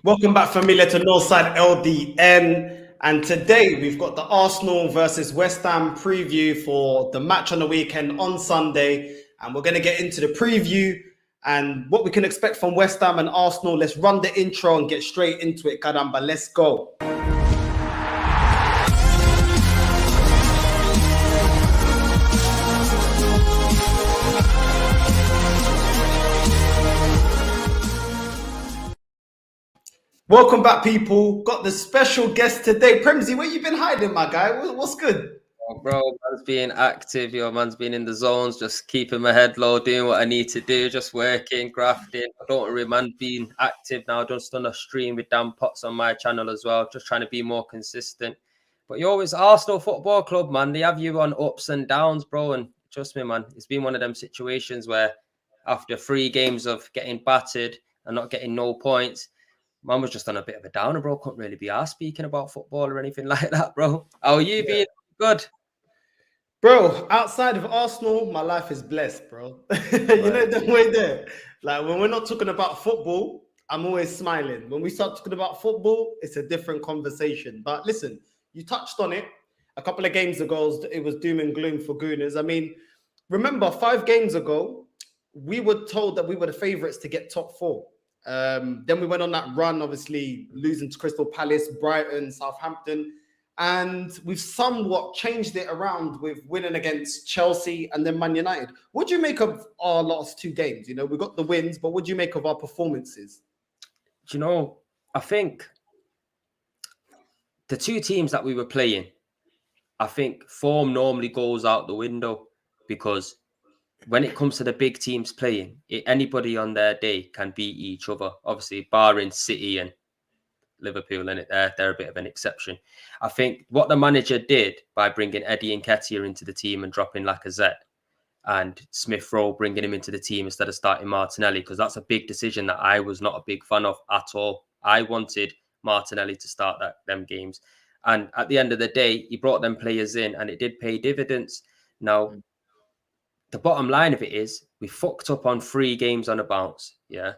Welcome back, familia, to Northside LDN. And today we've got the Arsenal versus West Ham preview for the match on the weekend on Sunday. And we're going to get into the preview and what we can expect from West Ham and Arsenal. Let's run the intro and get straight into it, caramba. Let's go. Welcome back, people. Got the special guest today. Premsy, where you been hiding, my guy? What's good? Oh, bro, man's being active. Your man's been in the zones, just keeping my head low, doing what I need to do, just working, grafting. I don't worry, man, being active now. I've just done a stream with Dan Potts on my channel as well, just trying to be more consistent. But you're always Arsenal Football Club, man. They have you on ups and downs, bro. And trust me, man, it's been one of them situations where after 3 games of getting battered and not getting no points, man was just on a bit of a downer, bro. Couldn't really be arsed speaking about football or anything like that, bro. How are you being? Good. Bro, outside of Arsenal, my life is blessed, bro. You know the way there. Like when we're not talking about football, I'm always smiling. When we start talking about football, it's a different conversation. But listen, you touched on it a couple of games ago. It was doom and gloom for Gooners. I mean, remember 5 games ago, we were told that we were the favourites to get top 4. Then we went on that run, obviously losing to Crystal Palace, Brighton, Southampton. And we've somewhat changed it around with winning against Chelsea and then Man United. What do you make of our last 2 games? You know, we got the wins, but what do you make of our performances? Do you know, I think the 2 teams that we were playing, I think form normally goes out the window because when it comes to the big teams playing, anybody on their day can beat each other. Obviously, barring City and Liverpool in it, they're a bit of an exception. I think what the manager did by bringing Eddie Nketiah into the team and dropping Lacazette and Smith Rowe bringing him into the team instead of starting Martinelli, because that's a big decision that I was not a big fan of at all. I wanted Martinelli to start them games. And at the end of the day, he brought them players in and it did pay dividends. Now, the bottom line of it is we fucked up on 3 games on a bounce. Yeah.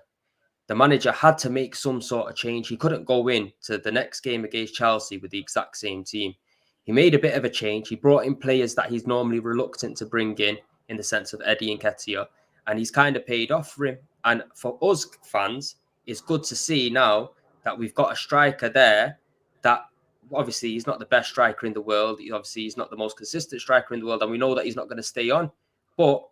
The manager had to make some sort of change. He couldn't go in to the next game against Chelsea with the exact same team. He made a bit of a change. He brought in players that he's normally reluctant to bring in the sense of Eddie Nketiah, and he's kind of paid off for him. And for us fans, it's good to see now that we've got a striker there that obviously he's not the best striker in the world. He's not the most consistent striker in the world, and we know that he's not going to stay on. But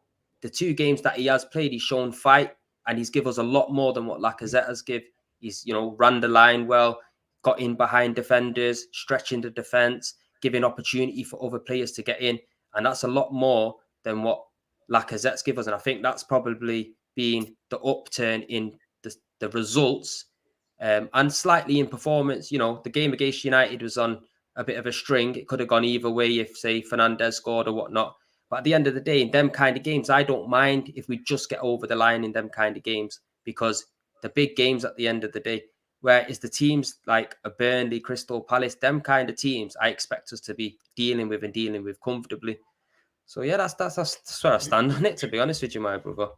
the 2 games that he has played, he's shown fight. And he's given us a lot more than what Lacazette has given. He's, ran the line well, got in behind defenders, stretching the defence, giving opportunity for other players to get in. And that's a lot more than what Lacazette's given us. And I think that's probably been the upturn in the results and slightly in performance. The game against United was on a bit of a string. It could have gone either way if, say, Fernandes scored or whatnot. But at the end of the day, in them kind of games, I don't mind if we just get over the line in them kind of games, because the big games at the end of the day, where it's the teams like a Burnley, Crystal Palace, them kind of teams, I expect us to be dealing with comfortably. So yeah, that's where I stand on it, to be honest with you, my brother.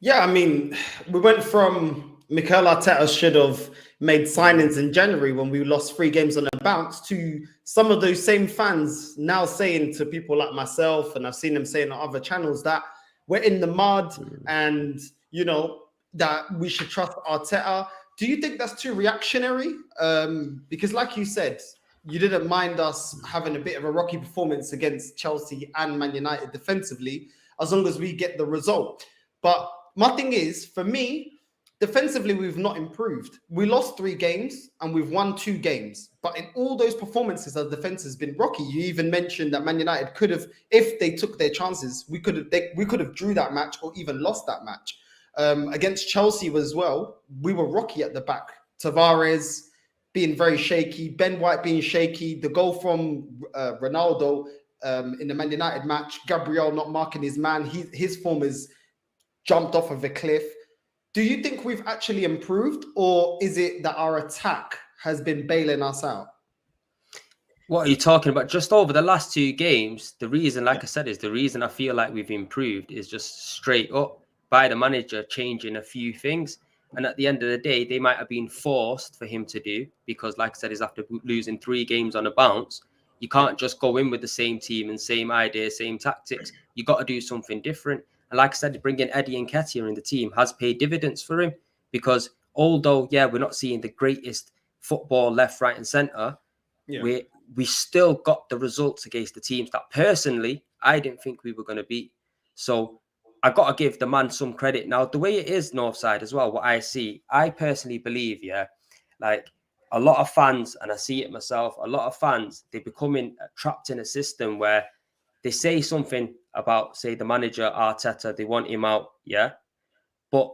Yeah, I mean, we went from Mikel Arteta should have made signings in January when we lost 3 games on a bounce to some of those same fans now saying to people like myself, and I've seen them saying on other channels, that we're in the mud and, that we should trust Arteta. Do you think that's too reactionary? Because like you said, you didn't mind us having a bit of a rocky performance against Chelsea and Man United defensively, as long as we get the result. But my thing is, for me, defensively, we've not improved. We lost 3 games and we've won 2 games. But in all those performances, our defense has been rocky. You even mentioned that Man United could have, if they took their chances, we could have drew that match or even lost that match. Against Chelsea as well, we were rocky at the back. Tavares being very shaky, Ben White being shaky, the goal from Ronaldo in the Man United match, Gabriel not marking his man, his form is jumped off of a cliff. Do you think we've actually improved, or is it that our attack has been bailing us out? What are you talking about? Just over the last 2 games, the reason, like I said, is the reason I feel like we've improved is just straight up by the manager changing a few things. And at the end of the day, they might have been forced for him to do, because like I said, he's after losing 3 games on a bounce. You can't just go in with the same team and same idea, same tactics. You got to do something different. And like I said, bringing Eddie Nketiah in the team has paid dividends for him, because although, yeah, we're not seeing the greatest football left, right and centre, we still got the results against the teams that personally I didn't think we were going to beat. So I got to give the man some credit. Now, the way it is Northside as well, what I see, I personally believe, like a lot of fans, and I see it myself, a lot of fans, they're becoming trapped in a system where they say something about, say, the manager, Arteta, they want him out, but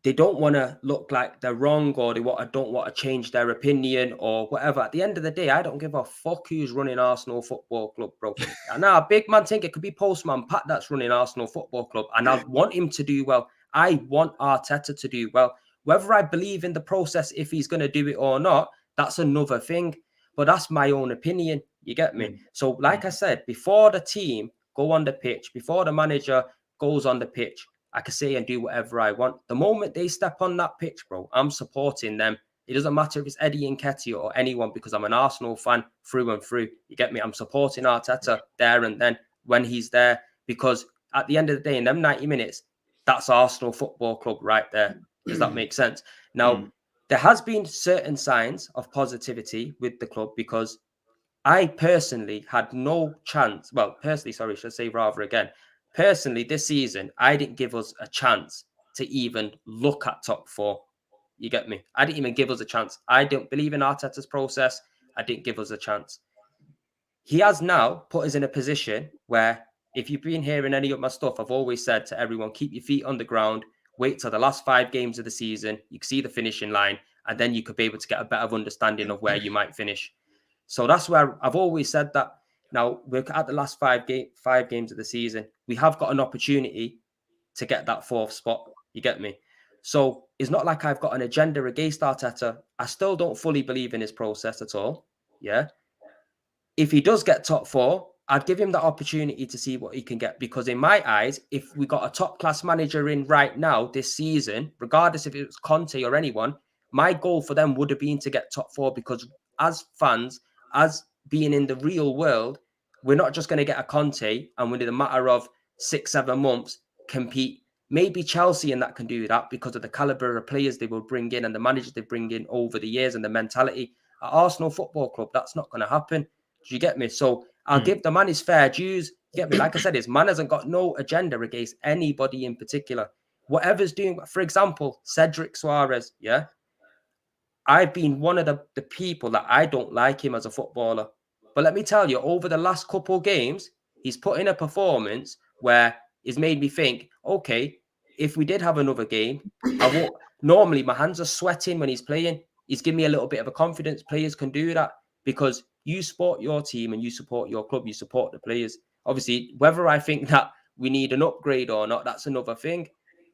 they don't want to look like they're wrong, or don't want to change their opinion or whatever. At the end of the day, I don't give a fuck who's running Arsenal Football Club, bro. And now, big man think it could be Postman Pat that's running Arsenal Football Club, and I want him to do well. I want Arteta to do well. Whether I believe in the process, if he's going to do it or not, that's another thing. But that's my own opinion. You get me? So, like I said, before the team go on the pitch, before the manager goes on the pitch, I can say and do whatever I want. The moment they step on that pitch, bro, I'm supporting them. It doesn't matter if it's Eddie Nketiah or anyone, because I'm an Arsenal fan through and through. You get me? I'm supporting Arteta there and then when he's there, because at the end of the day, in them 90 minutes, that's Arsenal Football Club right there. Does that make sense? Now, there has been certain signs of positivity with the club, because I personally had no chance. Well, personally, sorry, should I say rather again. Personally, this season, I didn't give us a chance to even look at top 4. You get me? I didn't even give us a chance. I don't believe in Arteta's process. I didn't give us a chance. He has now put us in a position where, if you've been hearing any of my stuff, I've always said to everyone, keep your feet on the ground, wait till the last 5 games of the season. You can see the finishing line, and then you could be able to get a better understanding of where you might finish. So that's where I've always said that. Now, we're at the last 5 games of the season. We have got an opportunity to get that 4th spot. You get me? So it's not like I've got an agenda against Arteta. I still don't fully believe in his process at all. Yeah. If he does get top 4, I'd give him that opportunity to see what he can get. Because in my eyes, if we got a top-class manager in right now this season, regardless if it was Conte or anyone, my goal for them would have been to get top 4, because as fans, as being in the real world, we're not just going to get a Conte and within a matter of 6-7 months compete. Maybe Chelsea and that can do that because of the caliber of players they will bring in and the managers they bring in over the years and the mentality. At Arsenal Football Club, that's not going to happen. Do you get me? So I'll give the man his fair dues. You get me? Like I said, his man hasn't got no agenda against anybody in particular. Whatever's doing, for example, Cedric Suarez, I've been one of the people that I don't like him as a footballer. But let me tell you, over the last couple of games, he's put in a performance where it's made me think, okay, if we did have another game, normally my hands are sweating when he's playing. He's giving me a little bit of a confidence. Players can do that because you support your team and you support your club, you support the players. Obviously, whether I think that we need an upgrade or not, that's another thing.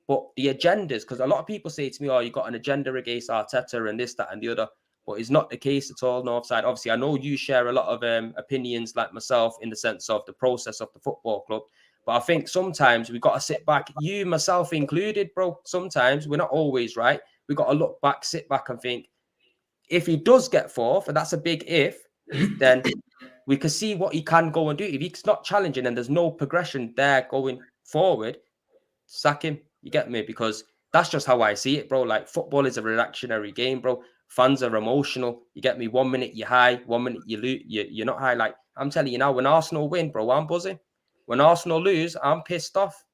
But the agendas, because a lot of people say to me, oh, you got an agenda against Arteta and this, that, and the other. But it's not the case at all, Northside. Obviously, I know you share a lot of opinions like myself in the sense of the process of the football club. But I think sometimes we've got to sit back, you, myself included, bro. Sometimes we're not always right. We've got to look back, sit back and think, if he does get 4th, and that's a big if, then we can see what he can go and do. If he's not challenging and there's no progression there going forward, sack him. You get me? Because that's just how I see it, bro. Like, football is a reactionary game, bro. Fans are emotional. You get me? 1 minute you're high, 1 minute you lose. You're not high. Like, I'm telling you now, when Arsenal win, bro, I'm buzzing. When Arsenal lose, I'm pissed off.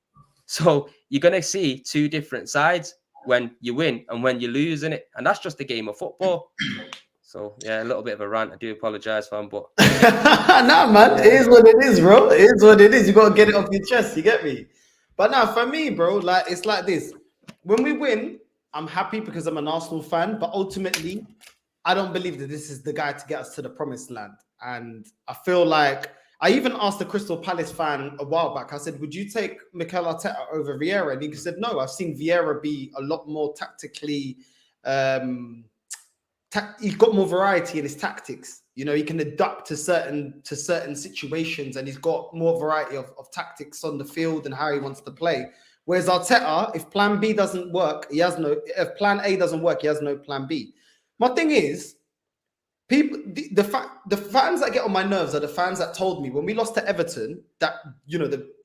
So you're going to see 2 different sides when you win and when you lose, innit? And that's just the game of football. So, yeah, a little bit of a rant. I do apologize, fam, but... Nah, man, it is what it is, bro. It is what it is. You got to get it off your chest. You get me? But now, for me, bro, like, it's like this. When we win, I'm happy because I'm an Arsenal fan. But ultimately, I don't believe that this is the guy to get us to the promised land. And I feel like... I even asked the Crystal Palace fan a while back. I said, would you take Mikel Arteta over Vieira? And he said, no, I've seen Vieira be a lot more tactically... he's got more variety in his tactics. You know, he can adapt to certain situations, and he's got more variety of tactics on the field and how he wants to play. Whereas Arteta, if plan B doesn't work, if plan A doesn't work, he has no plan B. My thing is, the fans that get on my nerves are the fans that told me when we lost to Everton that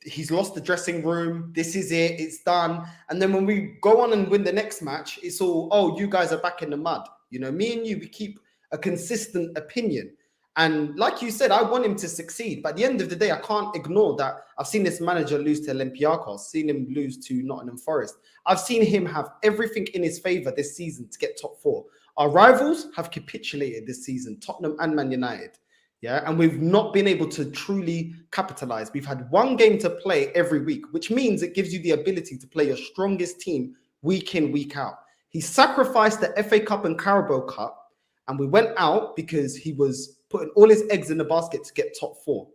he's lost the dressing room, this is it, it's done. And then when we go on and win the next match, it's all, oh, you guys are back in the mud. Me and you, we keep a consistent opinion. And like you said, I want him to succeed. But at the end of the day, I can't ignore that I've seen this manager lose to Olympiacos, seen him lose to Nottingham Forest. I've seen him have everything in his favour this season to get top 4. Our rivals have capitulated this season, Tottenham and Man United. Yeah, and we've not been able to truly capitalize. We've had one game to play every week, which means it gives you the ability to play your strongest team week in, week out. He sacrificed the FA Cup and Carabao Cup, and we went out because he was putting all his eggs in the basket to get top 4.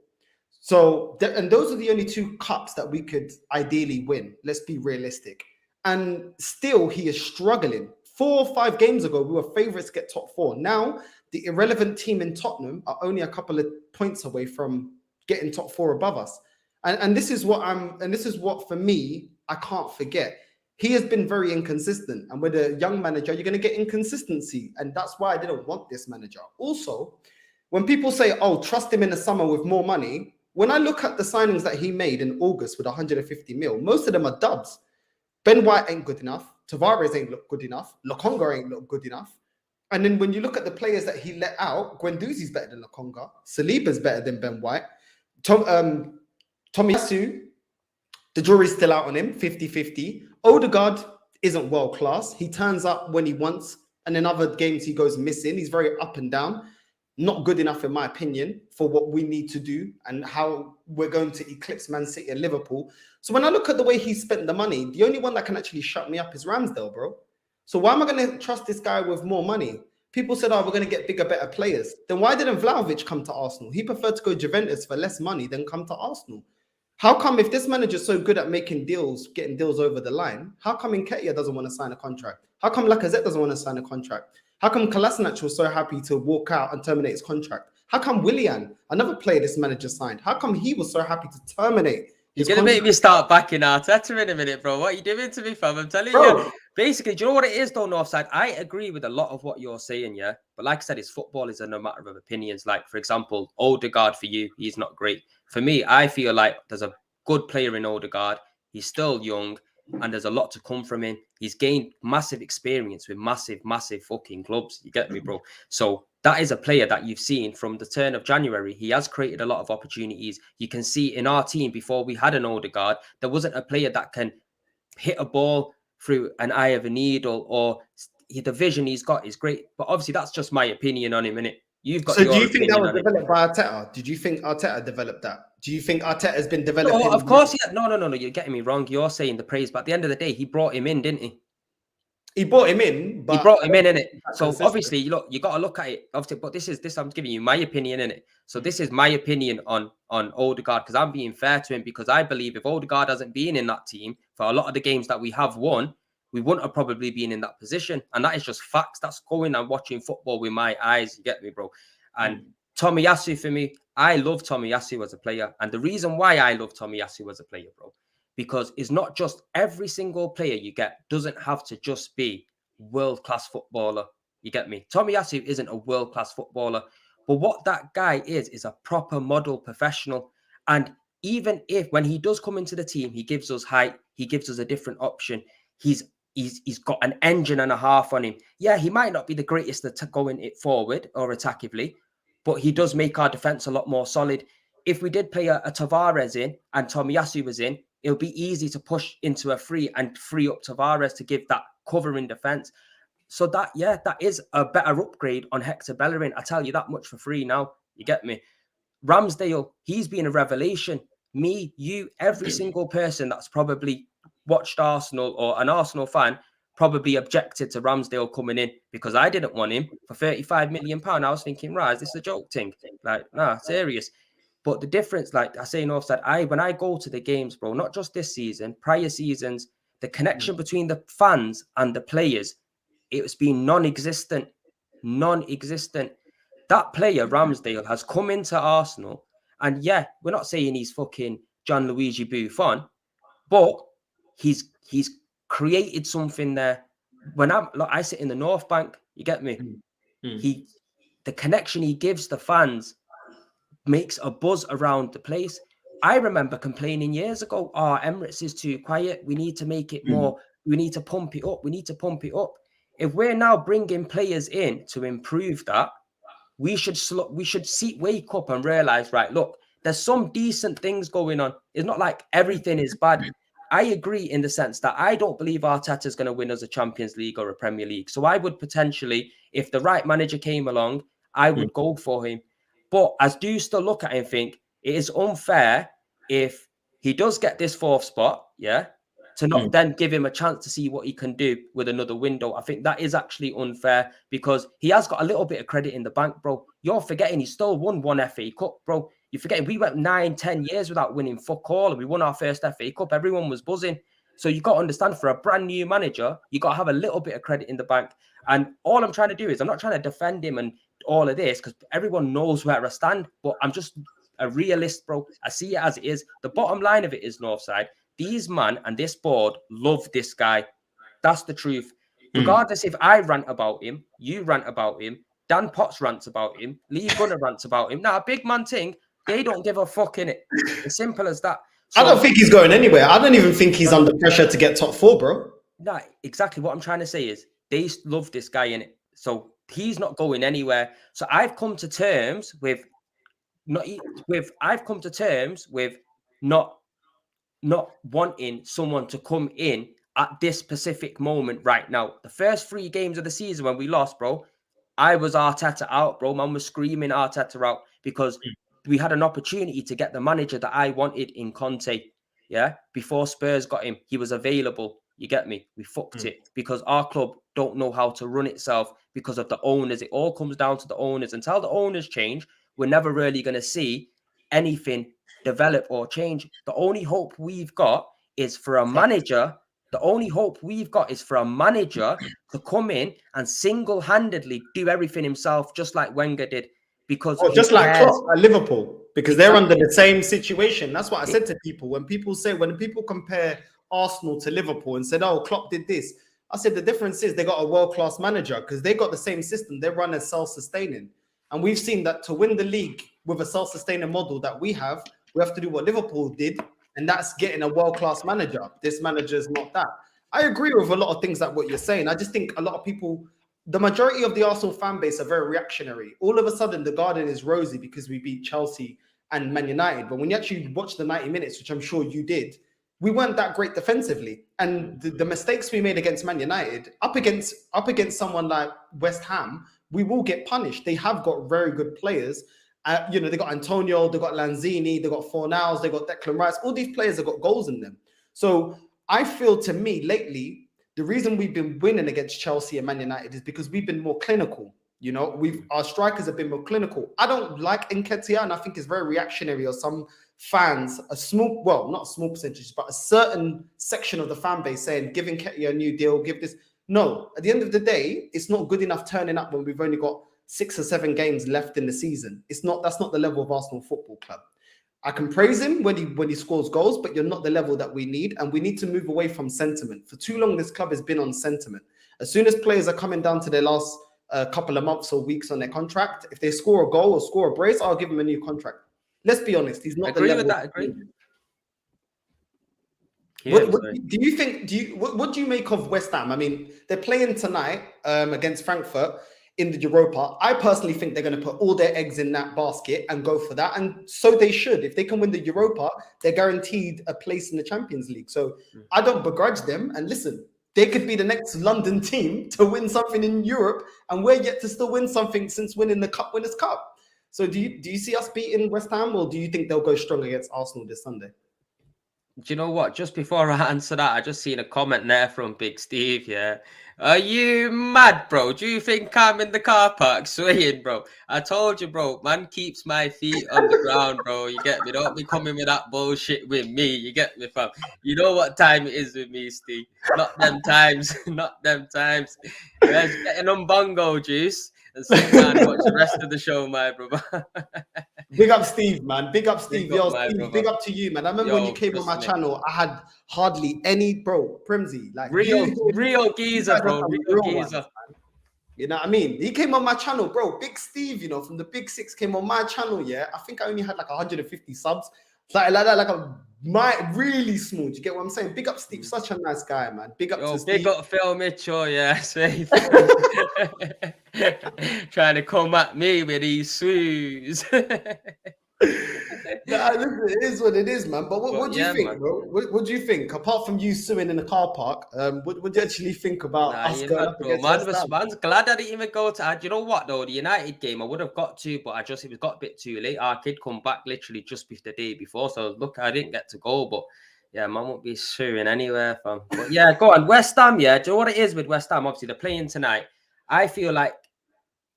So, and those are the only 2 cups that we could ideally win. Let's be realistic. And still, he is struggling. 4 or 5 games ago, we were favourites to get top 4. Now, the irrelevant team in Tottenham are only a couple of points away from getting top 4 above us. And this is what for me, I can't forget. He has been very inconsistent. And with a young manager, you're going to get inconsistency. And that's why I didn't want this manager. Also, when people say, oh, trust him in the summer with more money, when I look at the signings that he made in August with 150 mil, most of them are dubs. Ben White ain't good enough. Tavares ain't look good enough. Lokonga ain't look good enough. And then when you look at the players that he let out, Guendouzi's better than Lokonga. Saliba's better than Ben White. Tomiyasu, the jury's still out on him, 50-50. Odegaard isn't world-class. He turns up when he wants, and in other games he goes missing. He's very up and down. Not good enough, in my opinion, for what we need to do and how we're going to eclipse Man City and Liverpool. So when I look at the way he spent the money, the only one that can actually shut me up is Ramsdale, bro. So why am I going to trust this guy with more money? People said, oh, we're going to get bigger, better players. Then why didn't Vlahovic come to Arsenal? He preferred to go Juventus for less money than come to Arsenal. How come if this manager's so good at making deals, getting deals over the line, how come Nketiah doesn't want to sign a contract? How come Lacazette doesn't want to sign a contract? How come Kolasinac was so happy to walk out and terminate his contract? How come Willian, another player this manager signed, how come he was so happy to terminate his You're going to make me start backing Arteta in a minute, bro. What are you doing to me, fam? I'm telling you. Basically, do you know what it is, though, Northside? I agree with a lot of what you're saying, yeah? But like I said, it's football is a no matter of opinions. Like, for example, Odegaard for you, he's not great. For me, I feel like there's a good player in Odegaard. He's still young. And there's a lot to come from him. He's gained massive experience with massive fucking clubs. You get me, bro? So that is a player that you've seen from the turn of January. He has created a lot of opportunities. You can see in our team before we had an Odegaard, there wasn't a player that can hit a ball through an eye of a needle, or the vision he's got is great. But obviously, that's just my opinion on him, innit? You've got. So do you think that was developed by Arteta? Did you think Arteta developed that? Do you think Arteta has been developed? No, of course. Yeah. No. You're getting me wrong. You're saying the praise, but at the end of the day, he brought him in, didn't he? He brought him in, but he brought him in, innit? So obviously, you got to look at it. Obviously, but this I'm giving you my opinion, innit? So this is my opinion on Odegaard, because I'm being fair to him, because I believe if Odegaard hasn't been in that team for a lot of the games that we have won, we wouldn't have probably been in that position. And that is just facts. That's going and watching football with my eyes. You get me, bro? And Tomiyasu, for me, I love Tomiyasu as a player. And the reason why I love Tomiyasu as a player, bro, because it's not just every single player you get doesn't have to just be world-class footballer. You get me? Tomiyasu isn't a world-class footballer. But what that guy is a proper model professional. And even if, when he does come into the team, he gives us height, he gives us a different option. He's got an engine and a half on him. Yeah, he might not be the greatest at going it forward or attackively, but he does make our defense a lot more solid. If we did play a Tavares in and Tomiyasu was in, it'll be easy to push into a free and free up Tavares to give that cover in defense. So that is a better upgrade on Hector Bellerin. I tell you that much for free now. You get me? Ramsdale, he's been a revelation. Me, you, every single person that's probably watched Arsenal or an Arsenal fan probably objected to Ramsdale coming in, because I didn't want him for £35 million. I was thinking, right, is this a joke thing? Like, nah, serious. But the difference, like I say, Northside, when I go to the games, bro, not just this season, prior seasons, the connection between the fans and the players, it's been non-existent. That player, Ramsdale, has come into Arsenal, and yeah, we're not saying he's fucking Gianluigi Buffon, but he's created something there. When I sit in the North Bank, you get me? The connection he gives the fans makes a buzz around the place. I remember complaining years ago, Emirates is too quiet. We need to make it more. We need to pump it up. We need to pump it up. If we're now bringing players in to improve that, we should wake up and realize, right, look, there's some decent things going on. It's not like everything is bad. I agree in the sense that I don't believe Arteta is going to win us a Champions League or a Premier League. So I would potentially, if the right manager came along, I would go for him. But I do still look at him and think it is unfair if he does get this 4th spot, to not then give him a chance to see what he can do with another window. I think that is actually unfair because he has got a little bit of credit in the bank, bro. You're forgetting he still won 1 FA Cup, bro. You're forgetting we went 9-10 years without winning fuck all, and we won our first FA Cup. Everyone was buzzing. So you got to understand, for a brand new manager, you got to have a little bit of credit in the bank. And all I'm trying to do is, I'm not trying to defend him and all of this because everyone knows where I stand, but I'm just a realist, bro. I see it as it is. The bottom line of it is, Northside, these man and this board love this guy. That's the truth. Regardless if I rant about him, you rant about him, Dan Potts rants about him, Lee Gunner rants about him. Now, a big man thing, they don't give a fuck in it. As simple as that. So, I don't think he's going anywhere. I don't even think he's under pressure to get top 4, bro. No, exactly what I'm trying to say is they love this guy in it. So he's not going anywhere. So I've come to terms with not wanting someone to come in at this specific moment right now. The first 3 games of the season when we lost, bro, I was Arteta out, bro. Man was screaming Arteta out because we had an opportunity to get the manager that I wanted in Conte. Yeah, before Spurs got him, he was available. You get me? We fucked it because our club don't know how to run itself because of the owners. It all comes down to the owners. Until the owners change, we're never really going to see anything develop or change. The only hope we've got is for a manager. The only hope we've got is for a manager to come in and single-handedly do everything himself, just like Wenger did. Because just like Klopp at Liverpool, because they're under the same situation. That's what I said to people. When people compare Arsenal to Liverpool and said, "Oh, Klopp did this," I said the difference is they got a world-class manager because they got the same system. They run as self-sustaining, and we've seen that to win the league with a self-sustaining model that we have to do what Liverpool did, and that's getting a world-class manager. This manager is not that. I agree with a lot of things that what you're saying. I just think a lot of people, the majority of the Arsenal fan base, are very reactionary. All of a sudden, the garden is rosy because we beat Chelsea and Man United. But when you actually watch the 90 minutes, which I'm sure you did, we weren't that great defensively. And the mistakes we made against Man United, up against someone like West Ham, we will get punished. They have got very good players. They got Antonio, they got Lanzini, they got Fornals, they got Declan Rice. All these players have got goals in them. So I feel, to me, lately, the reason we've been winning against Chelsea and Man United is because we've been more clinical. Our strikers have been more clinical. I don't like Nketiah, and I think it's very reactionary, or some fans, not a small percentage, but a certain section of the fan base saying, give Nketiah a new deal, give this. No, at the end of the day, it's not good enough turning up when we've only got 6 or 7 games left in the season. That's not the level of Arsenal Football Club. I can praise him when he scores goals, but you're not the level that we need, and we need to move away from sentiment. For too long, this club has been on sentiment. As soon as players are coming down to their last couple of months or weeks on their contract, if they score a goal or score a brace, I'll give them a new contract. Let's be honest, he's not the level. Agree. What do you make of West Ham? I mean, they're playing tonight against Frankfurt in the Europa. I personally think they're going to put all their eggs in that basket and go for that. And so they should. If they can win the Europa, they're guaranteed a place in the Champions League. So I don't begrudge them. And listen, they could be the next London team to win something in Europe. And we're yet to still win something since winning the Cup Winners' Cup. So do you see us beating West Ham, or do you think they'll go strong against Arsenal this Sunday? Do you know what? Just before I answer that, I just seen a comment there from Big Steve. Yeah. Are you mad, bro? Do you think I'm in the car park swaying, bro? I told you, bro. Man keeps my feet on the ground, bro. You get me? Don't be coming with that bullshit with me. You get me, fam? You know what time it is with me, Steve. Not them times. Not them times. Getting on bongo juice and sit down and watch the rest of the show, my brother. Big up Steve, man. Big up Steve. Big up, Yo, my Steve, big brother. up to you, man. I remember when you Yo, came on trust my me. channel, I had hardly any, bro, Primsy. Like Real you geezer, guys are bro. some Real real ones, geezer. man. You know what I mean? He came on my channel, bro. Big Steve, from the Big Six came on my channel, yeah. I think I only had like 150 subs. Something like that, really small. Do you get what I'm saying? Big up Steve, such a nice guy, man. Big up to Big Steve. up Phil Mitchell, yeah, safe. Trying to come at me with these shoes. Nah, listen, it is what it is, man. But what do you think, man. bro? What do you think? Apart from you suing in the car park, what do you actually think about Nah, us you're going mad, up bro. against West Ham? Man's glad I didn't even go to. You know what though? The United game, I would have got to, but it got a bit too late. Our kid come back literally just the day before, so look, I didn't get to go. But yeah, man won't be suing anywhere, fam. But yeah, go on, West Ham. Yeah, do you know what it is with West Ham? Obviously, they're playing tonight. I feel like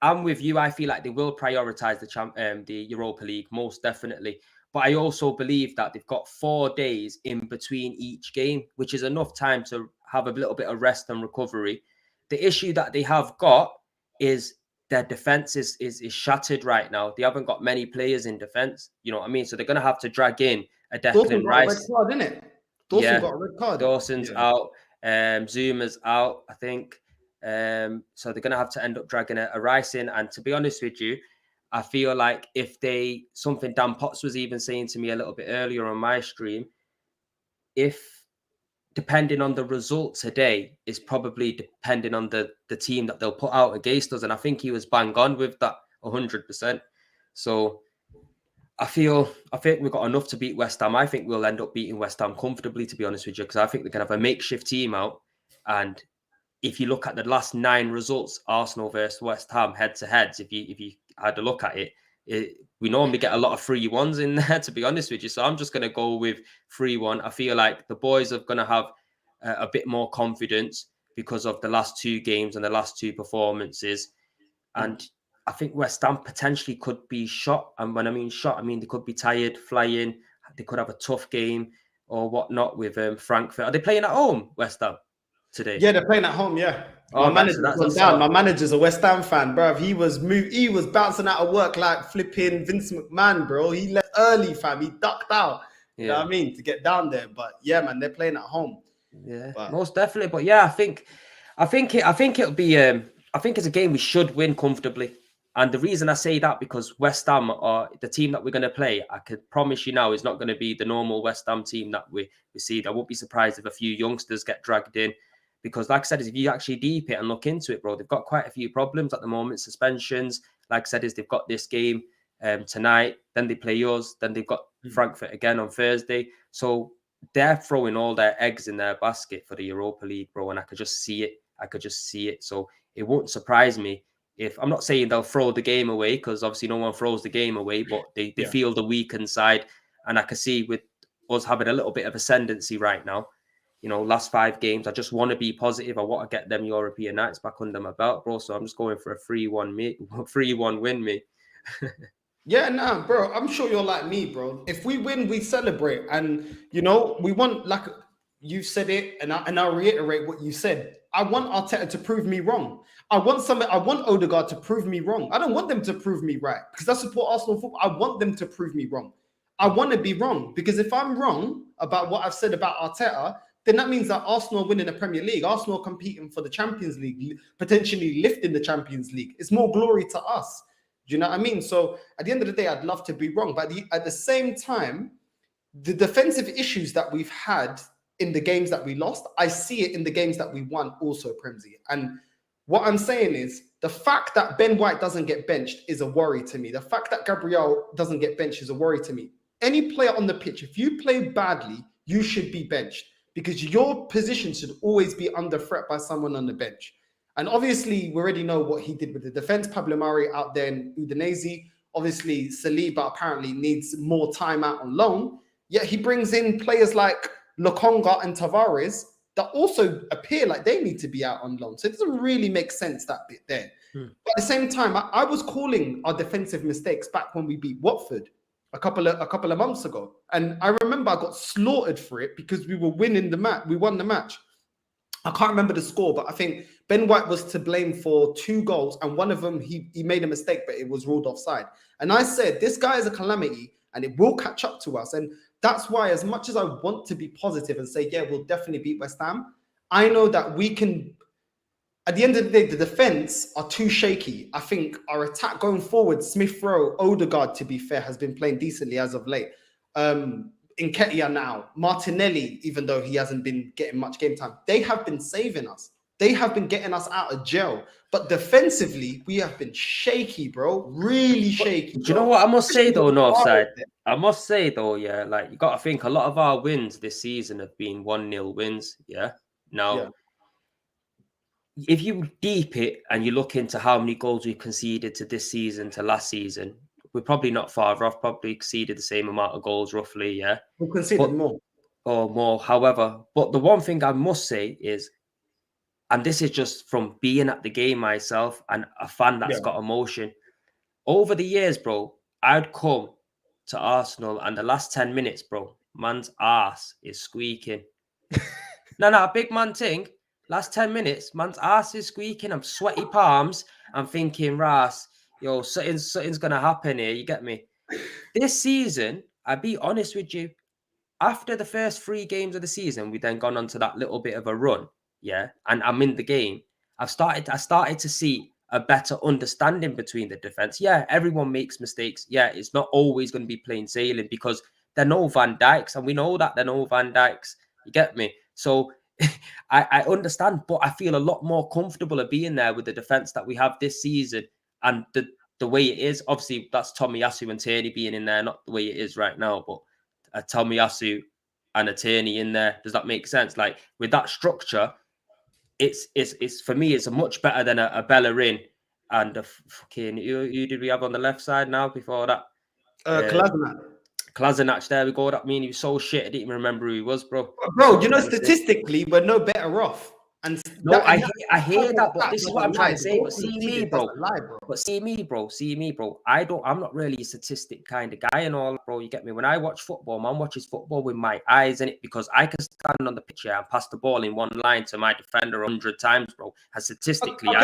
I'm with you. I feel like they will prioritize the Europa League most definitely. But I also believe that they've got 4 days in between each game, which is enough time to have a little bit of rest and recovery. The issue that they have got is their defense is shattered right now. They haven't got many players in defense. You know what I mean? So they're going to have to drag in a Dawson Declan got a red Rice. card, innit? Dawson got a red card. Dawson's out. Zuma's out, I think. So they're going to have to end up dragging a Rice in. And to be honest with you, I feel like something Dan Potts was even saying to me a little bit earlier on my stream, depending on the result today, is probably depending on the team that they'll put out against us. And I think he was bang on with that 100%. So I think we've got enough to beat West Ham. I think we'll end up beating West Ham comfortably, to be honest with you, because I think they're going to have a makeshift team out. And if you look at the last 9 results, Arsenal versus West Ham head-to-heads, if you had a look at it, we normally get a lot of 3-1s in there, to be honest with you. So I'm just going to go with 3-1. I feel like the boys are going to have a bit more confidence because of the last 2 games and the last 2 performances. And I think West Ham potentially could be shot. And when I mean shot, I mean they could be tired, flying. They could have a tough game or whatnot with Frankfurt. Are they playing at home, West Ham, today? Yeah, they're playing at home, yeah. Oh, My manager's gone down. My manager's a West Ham fan, bro. He was bouncing out of work like flipping Vince McMahon, bro. He left early, fam. He ducked out. You know what I mean? To get down there. But yeah, man, they're playing at home. Yeah, most definitely. But yeah, I think it'll be I think it's a game we should win comfortably. And the reason I say that, because West Ham are the team that we're going to play, I could promise you now, is not going to be the normal West Ham team that we see. I won't be surprised if a few youngsters get dragged in, because like I said, if you actually deep it and look into it, bro, they've got quite a few problems at the moment. Suspensions, like I said, they've got this game tonight, then they play us, then they've got Frankfurt again on Thursday. So they're throwing all their eggs in their basket for the Europa League, bro, and I could just see it. So it won't surprise me if, I'm not saying they'll throw the game away, because obviously no one throws the game away, but they feel the weakened side. And I can see with us having a little bit of ascendancy right now, last 5 games, I just want to be positive. I want to get them European nights back under my belt, bro. So I'm just going for a 3-1 win, me. Yeah, nah, bro. I'm sure you're like me, bro. If we win, we celebrate. And, we want, like you said it, and I'll reiterate what you said. I want Arteta to prove me wrong. I want Odegaard to prove me wrong. I don't want them to prove me right, because I support Arsenal football. I want them to prove me wrong. I want to be wrong, because if I'm wrong about what I've said about Arteta, then that means that Arsenal are winning the Premier League. Arsenal are competing for the Champions League, potentially lifting the Champions League. It's more glory to us. Do you know what I mean? So at the end of the day, I'd love to be wrong. But at the same time, the defensive issues that we've had in the games that we lost, I see it in the games that we won also, Primsy. And what I'm saying is, the fact that Ben White doesn't get benched is a worry to me. The fact that Gabriel doesn't get benched is a worry to me. Any player on the pitch, if you play badly, you should be benched, because your position should always be under threat by someone on the bench. And obviously, we already know what he did with the defense. Pablo Mari out there in Udinese. Obviously, Saliba apparently needs more time out on loan. Yet he brings in players like Lokonga and Tavares that also appear like they need to be out on loan. So it doesn't really make sense, that bit there. But at the same time, I was calling our defensive mistakes back when we beat Watford a couple of months ago. And I remember I got slaughtered for it because we were winning the match. We won the match. I can't remember the score, but I think Ben White was to blame for 2 goals, and one of them he made a mistake, but it was ruled offside. And I said, this guy is a calamity, and it will catch up to us. And that's why, as much as I want to be positive and say, yeah, we'll definitely beat West Ham, I know that we can. At the end of the day, the defense are too shaky. I think our attack going forward, Smith Rowe, Odegaard, to be fair, has been playing decently as of late. Nketiah now, Martinelli, even though he hasn't been getting much game time, they have been saving us. They have been getting us out of jail. But defensively, we have been shaky, bro. Really shaky. Do you know what I must say though, Northside? I must say though, yeah, like you got to think a lot of our wins this season have been 1-0 wins. Yeah. Now, if you deep it and you look into how many goals we conceded to this season to last season, we're probably not far off. Probably conceded the same amount of goals, roughly. Yeah. We conceded more. Or more. However, but the one thing I must say is, and this is just from being at the game myself and a fan that's got emotion. Over the years, bro, I'd come to Arsenal and the last 10 minutes, bro, man's ass is squeaking. No, big man thing. Last 10 minutes, man's ass is squeaking. I'm sweaty palms. I'm thinking, Ras, yo, something's going to happen here. You get me? This season, I'll be honest with you, after the first 3 games of the season, we then gone on to that little bit of a run. Yeah. And I'm in the game. I started to see a better understanding between the defense. Yeah, everyone makes mistakes. Yeah, it's not always going to be plain sailing because they're no Van Dijks, and we know that they're no Van Dijks. You get me? So I understand, but I feel a lot more comfortable of being there with the defense that we have this season and the way it is. Obviously, that's Tomiyasu and Tierney being in there, not the way it is right now, but Tomiyasu and a Tierney in there. Does that make sense? Like with that structure, it's for me, it's a much better than a Bellerin and a fucking who did we have on the left side now before that? Kolasinac, there we go. That mean he was so shit. I didn't even remember who he was, bro. Bro, you know, statistically, we're no better off. And no, I hear that, but this is what I'm trying to say. But see me, bro. But see me, bro. I'm not really a statistic kind of guy and all, bro. You get me? When I watch football, man watches football with my eyes in it because I can stand on the pitch and pass the ball in one line to my defender 100 times, bro. And statistically,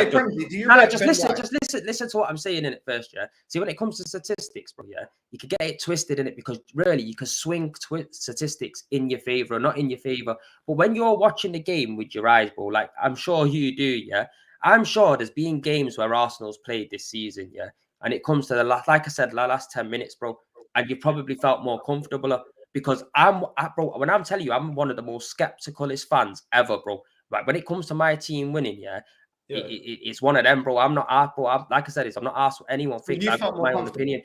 listen to what I'm saying in it first, yeah. See, when it comes to statistics, bro, yeah, you can get it twisted in it because really you can swing statistics in your favor or not in your favor. But when you're watching the game with your eyes, bro, like I'm sure you do, yeah. I'm sure there's been games where Arsenal's played this season, yeah, and it comes to the last, like I said, the last 10 minutes, bro, and you probably felt more comfortable because bro, when I'm telling you, I'm one of the most skepticalist fans ever, bro. Like when it comes to my team winning, yeah. It's one of them, bro. I'm not asked, bro. Like I said, I'm not asked what anyone thinks. I've got my own opinion.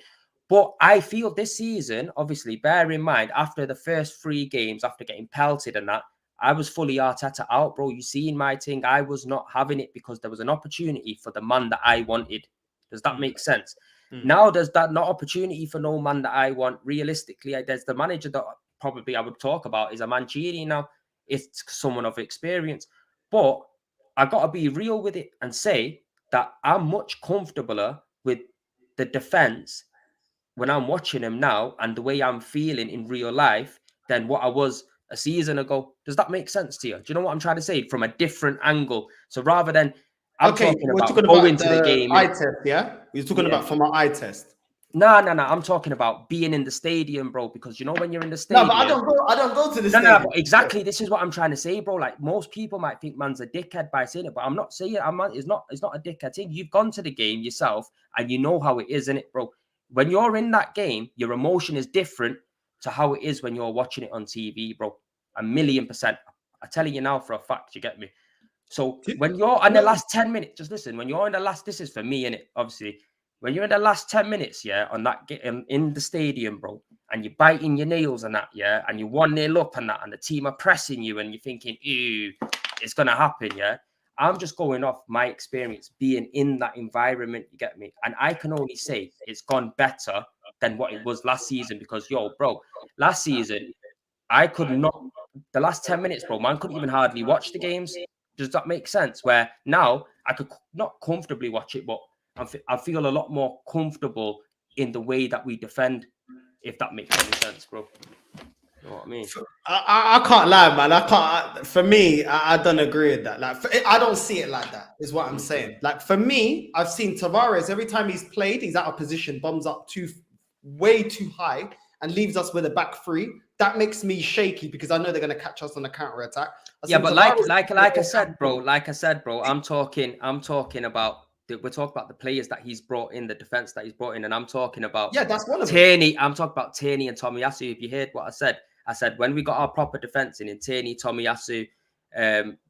But I feel this season, obviously, bear in mind, after the first 3 games, after getting pelted and that, I was fully Arteta out, bro. You see in my thing, I was not having it because there was an opportunity for the man that I wanted. Does that make sense? Now there's that not opportunity for no man that I want. Realistically, there's the manager that probably I would talk about is a Mancini now. It's someone of experience. But I got to be real with it and say that I'm much comfortabler with the defense when I'm watching him now and the way I'm feeling in real life than what I was a season ago. Does that make sense to you? Do you know what I'm trying to say? From a different angle. So rather than talking about going to the game. Eye test, yeah? You're talking about from an eye test. No. I'm talking about being in the stadium, bro. Because you know when you're in the stadium. No, but I don't go to the stadium. No, exactly. This is what I'm trying to say, bro. Like most people might think man's a dickhead by saying it, but I'm not saying it's not a dickhead thing. You've gone to the game yourself and you know how it is, innit, bro? When you're in that game, your emotion is different to how it is when you're watching it on TV, bro. 1,000,000%. I'm telling you now for a fact, you get me? So when you're in the last 10 minutes, just listen, when you're in the last, this is for me, innit? Obviously, when you're in the last 10 minutes, yeah, on that in the stadium, bro, and you're biting your nails and that, yeah, and you're 1-0 up and that, and the team are pressing you and you're thinking, ew, it's going to happen, yeah? I'm just going off my experience being in that environment, you get me? And I can only say it's gone better than what it was last season because, yo, bro, last season, I could not, the last 10 minutes, bro, man couldn't even hardly watch the games. Does that make sense? Where now I could not comfortably watch it, but I feel a lot more comfortable in the way that we defend, if that makes any sense, bro. You know what I mean? I can't lie, man. For me, I don't agree with that. Like, I don't see it like that. Is what I'm saying. Like for me, I've seen Tavares every time he's played, he's out of position, bombs up way too high, and leaves us with a back three. That makes me shaky because I know they're going to catch us on the counter attack. Yeah, but like I said, bro, I'm talking about we're talking about the players that he's brought in, the defense that he's brought in, and I'm talking about that's one of them. Tierney. I'm talking about Tierney and Tomiyasu. If you heard what I said when we got our proper defense in Tierney, Tomiyasu,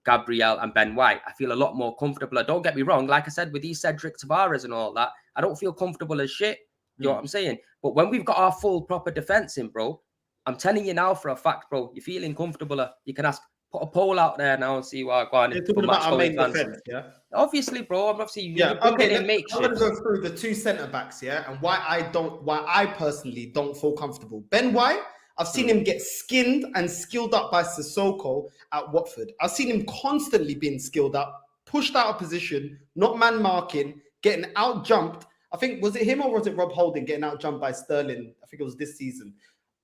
Gabriel, and Ben White, I feel a lot more comfortable. Don't get me wrong, like I said, with these Cedric Tavares and all that, I don't feel comfortable as shit. You know what I'm saying? But when we've got our full proper defense in, bro, I'm telling you now for a fact, bro, you're feeling comfortable. You can put a poll out there now and see what going on. You're talking about our main defense, yeah? Obviously, bro. Obviously, I'm going to go through the two centre backs, yeah, and why I personally don't feel comfortable. Ben White, I've seen him get skinned and skilled up by Sissoko at Watford. I've seen him constantly being skilled up, pushed out of position, not man marking, getting out jumped. I think, was it him or was it Rob Holding getting out jumped by Sterling? I think it was this season.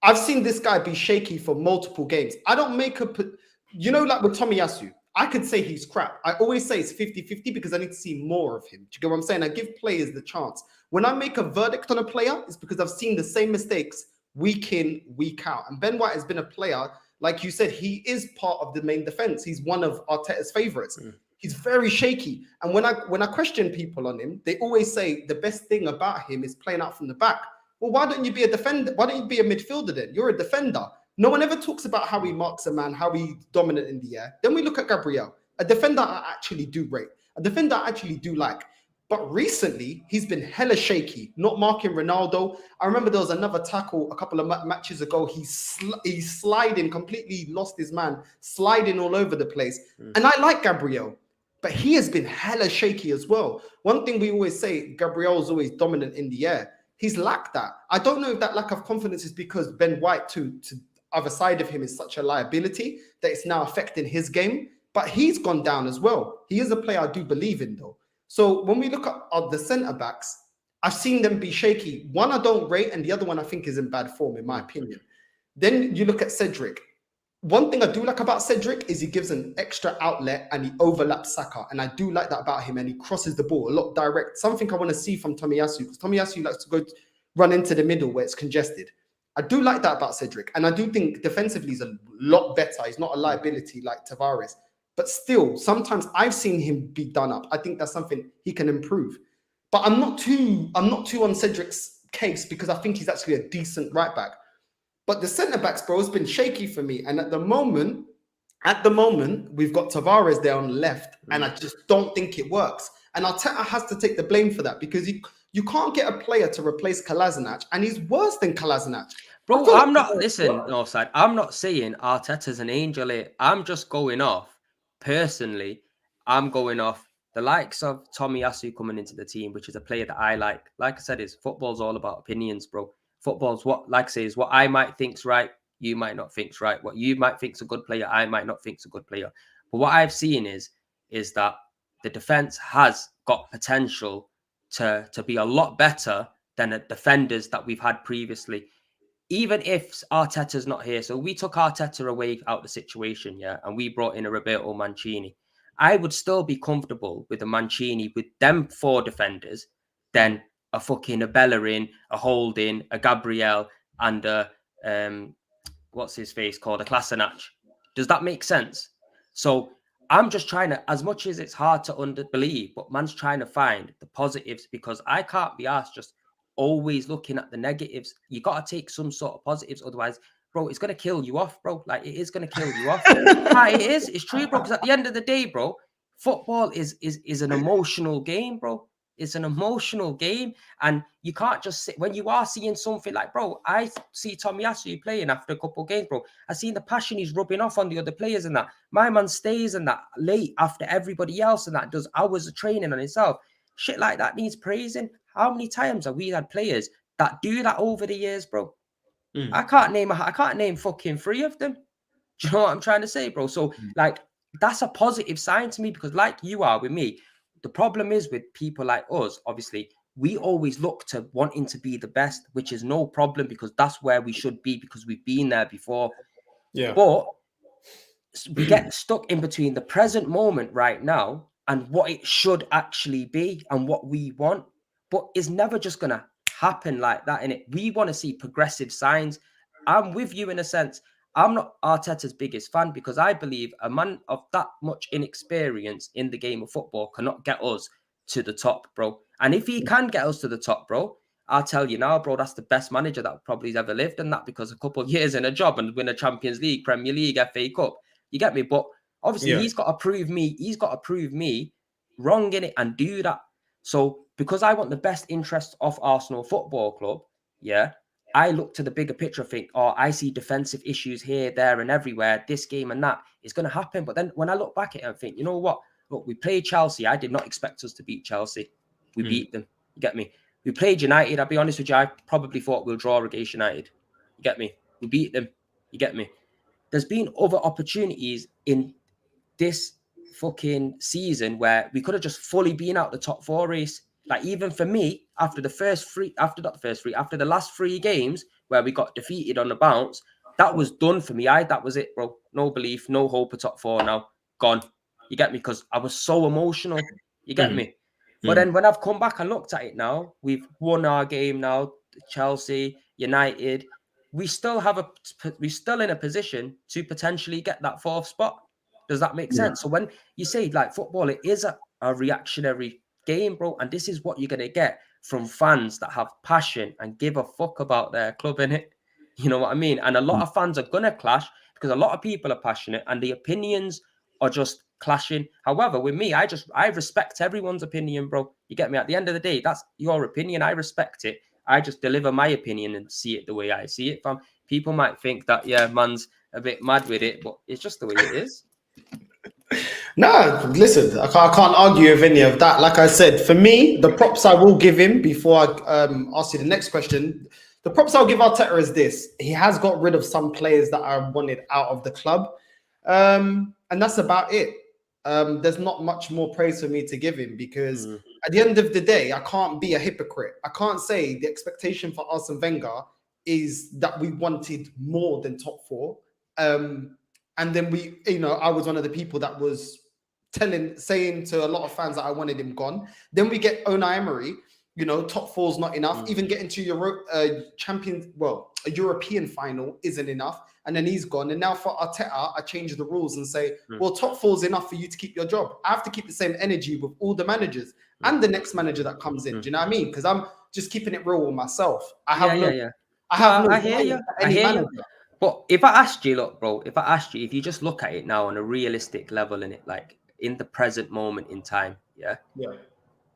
I've seen this guy be shaky for multiple games. I don't make like with Tomiyasu, I could say he's crap. I always say it's 50-50 because I need to see more of him. Do you get what I'm saying? I give players the chance. When I make a verdict on a player, it's because I've seen the same mistakes week in, week out. And Ben White has been a player, like you said, he is part of the main defense. He's one of Arteta's favorites. He's very shaky. And when I question people on him, they always say the best thing about him is playing out from the back. Well, why don't you be a defender? Why don't you be a midfielder then? You're a defender. No one ever talks about how he marks a man, how he's dominant in the air. Then we look at Gabriel, a defender I actually do rate, a defender I actually do like. But recently, he's been hella shaky, not marking Ronaldo. I remember there was another tackle a couple of matches ago. He's sliding, completely lost his man, sliding all over the place. And I like Gabriel, but he has been hella shaky as well. One thing we always say, Gabriel is always dominant in the air. He's lacked that. I don't know if that lack of confidence is because Ben White, to other side of him, is such a liability that it's now affecting his game. But he's gone down as well. He is a player I do believe in, though. So when we look at the centre backs, I've seen them be shaky. One I don't rate, and the other one I think is in bad form, in my opinion. Then you look at Cedric. One thing I do like about Cedric is he gives an extra outlet and he overlaps Saka. And I do like that about him. And he crosses the ball a lot direct. Something I want to see from Tomiyasu, because Tomiyasu likes to run into the middle where it's congested. I do like that about Cedric. And I do think defensively he's a lot better. He's not a liability like Tavares. But still, sometimes I've seen him be done up. I think that's something he can improve. But I'm not too on Cedric's case because I think he's actually a decent right back. But the centre backs, bro, has been shaky for me. And at the moment, we've got Tavares there on the left, and I just don't think it works. And Arteta has to take the blame for that because you can't get a player to replace Kolasinac, and he's worse than Kolasinac. Bro, I'm not offside. I'm not saying Arteta's an angel here. I'm just going off personally. I'm going off the likes of Tomiyasu coming into the team, which is a player that I like. Like I said, football's all about opinions, bro. Football's is what I might think's right, you might not think's right. What you might think's a good player, I might not think's a good player. But what I've seen is that the defense has got potential to be a lot better than the defenders that we've had previously. Even if Arteta's not here, so we took Arteta away out of the situation, yeah, and we brought in a Roberto Mancini. I would still be comfortable with a Mancini with them 4 defenders than a fucking Bellerin, a Holding, a Gabriel, and a what's his face called, a Kolasinac. Does that make sense? So I'm just trying to, as much as it's hard to believe, but man's trying to find the positives because I can't be asked just always looking at the negatives. You got to take some sort of positives, otherwise, bro, it's going to kill you off, bro. Like, it is going to kill you off. It is. It's true, bro. Because at the end of the day, bro, football is an emotional game, bro. It's an emotional game. And you can't just sit, when you are seeing something like, bro, I see Tomiyasu playing after a couple of games, bro. I seen the passion he's rubbing off on the other players and that. My man stays and that late after everybody else and that does hours of training on himself. Shit like that needs praising. How many times have we had players that do that over the years, bro? I can't name fucking 3 of them. Do you know what I'm trying to say, bro? So, like, that's a positive sign to me because, like you are with me, the problem is with people like us, obviously, we always look to wanting to be the best, which is no problem because that's where we should be because we've been there before. Yeah. But we get stuck in between the present moment right now and what it should actually be and what we want. But it's never just going to happen like that, innit? We want to see progressive signs. I'm with you in a sense. I'm not Arteta's biggest fan because I believe a man of that much inexperience in the game of football cannot get us to the top, bro. And if he can get us to the top, bro, I'll tell you now, bro, that's the best manager that probably has ever lived. And that because a couple of years in a job and win a Champions League, Premier League, FA Cup. You get me? But obviously, he's got to prove me wrong in it and do that. So because I want the best interests of Arsenal Football Club, yeah, I look to the bigger picture, think, oh, I see defensive issues here, there, and everywhere. This game and that is going to happen. But then when I look back at it and think, you know what? Look, we played Chelsea. I did not expect us to beat Chelsea. We beat them. You get me? We played United. I'll be honest with you. I probably thought we'll draw against United. You get me? We beat them. You get me? There's been other opportunities in this fucking season where we could have just fully been out the top 4 race. Like even for me, after the last 3 games where we got defeated on the bounce, that was done for me. That was it, bro. No belief, no hope of top 4 now. Gone. You get me? Because I was so emotional. You get me? But then when I've come back and looked at it now, we've won our game now. Chelsea, United. We're still in a position to potentially get that 4th spot. Does that make sense? So when you say like football, it is a reactionary game, bro. And this is what you're going to get from fans that have passion and give a fuck about their club, in it. You know what I mean? And a lot of fans are going to clash because a lot of people are passionate and the opinions are just clashing. However, with me, I respect everyone's opinion, bro. You get me? At the end of the day, that's your opinion. I respect it. I just deliver my opinion and see it the way I see it. Fam. People might think that, yeah, man's a bit mad with it, but it's just the way it is. No, listen, I can't argue with any of that. Like I said, for me, the props I will give him before I ask you the next question, the props I'll give Arteta is this. He has got rid of some players that I wanted out of the club. And that's about it. There's not much more praise for me to give him because at the end of the day, I can't be a hypocrite. I can't say the expectation for Arsene Wenger is that we wanted more than top 4. And then I was one of the people that was saying to a lot of fans that I wanted him gone. Then we get Unai Emery, top 4's not enough. Even getting to a European final isn't enough. And then he's gone. And now for Arteta, I change the rules and say, well, top 4's enough for you to keep your job. I have to keep the same energy with all the managers and the next manager that comes in. Do you know what I mean? Because I'm just keeping it real with myself. I hear you. But if I asked you, look, bro, if you just look at it now on a realistic level in it, like in the present moment in time, yeah.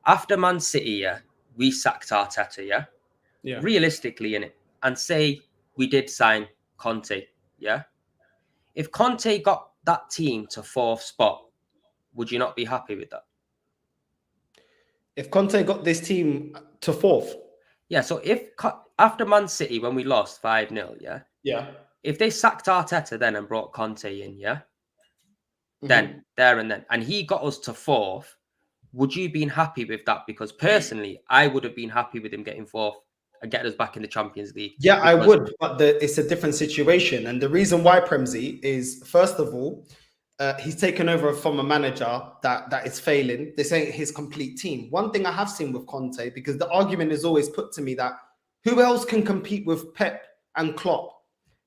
After Man City, we sacked Arteta, realistically in it, and say we did sign Conte, If Conte got that team to 4th spot, would you not be happy with that? If Conte got this team to 4th? Yeah, so if after Man City, when we lost 5-0, if they sacked Arteta then and brought Conte in, then there and then, and he got us to 4th, would you been happy with that? Because personally, I would have been happy with him getting 4th and getting us back in the Champions League. Yeah, I would, but it's a different situation. And the reason why, Premzy, is first of all, he's taken over from a manager that is failing. This ain't his complete team. One thing I have seen with Conte, because the argument is always put to me that who else can compete with Pep and Klopp?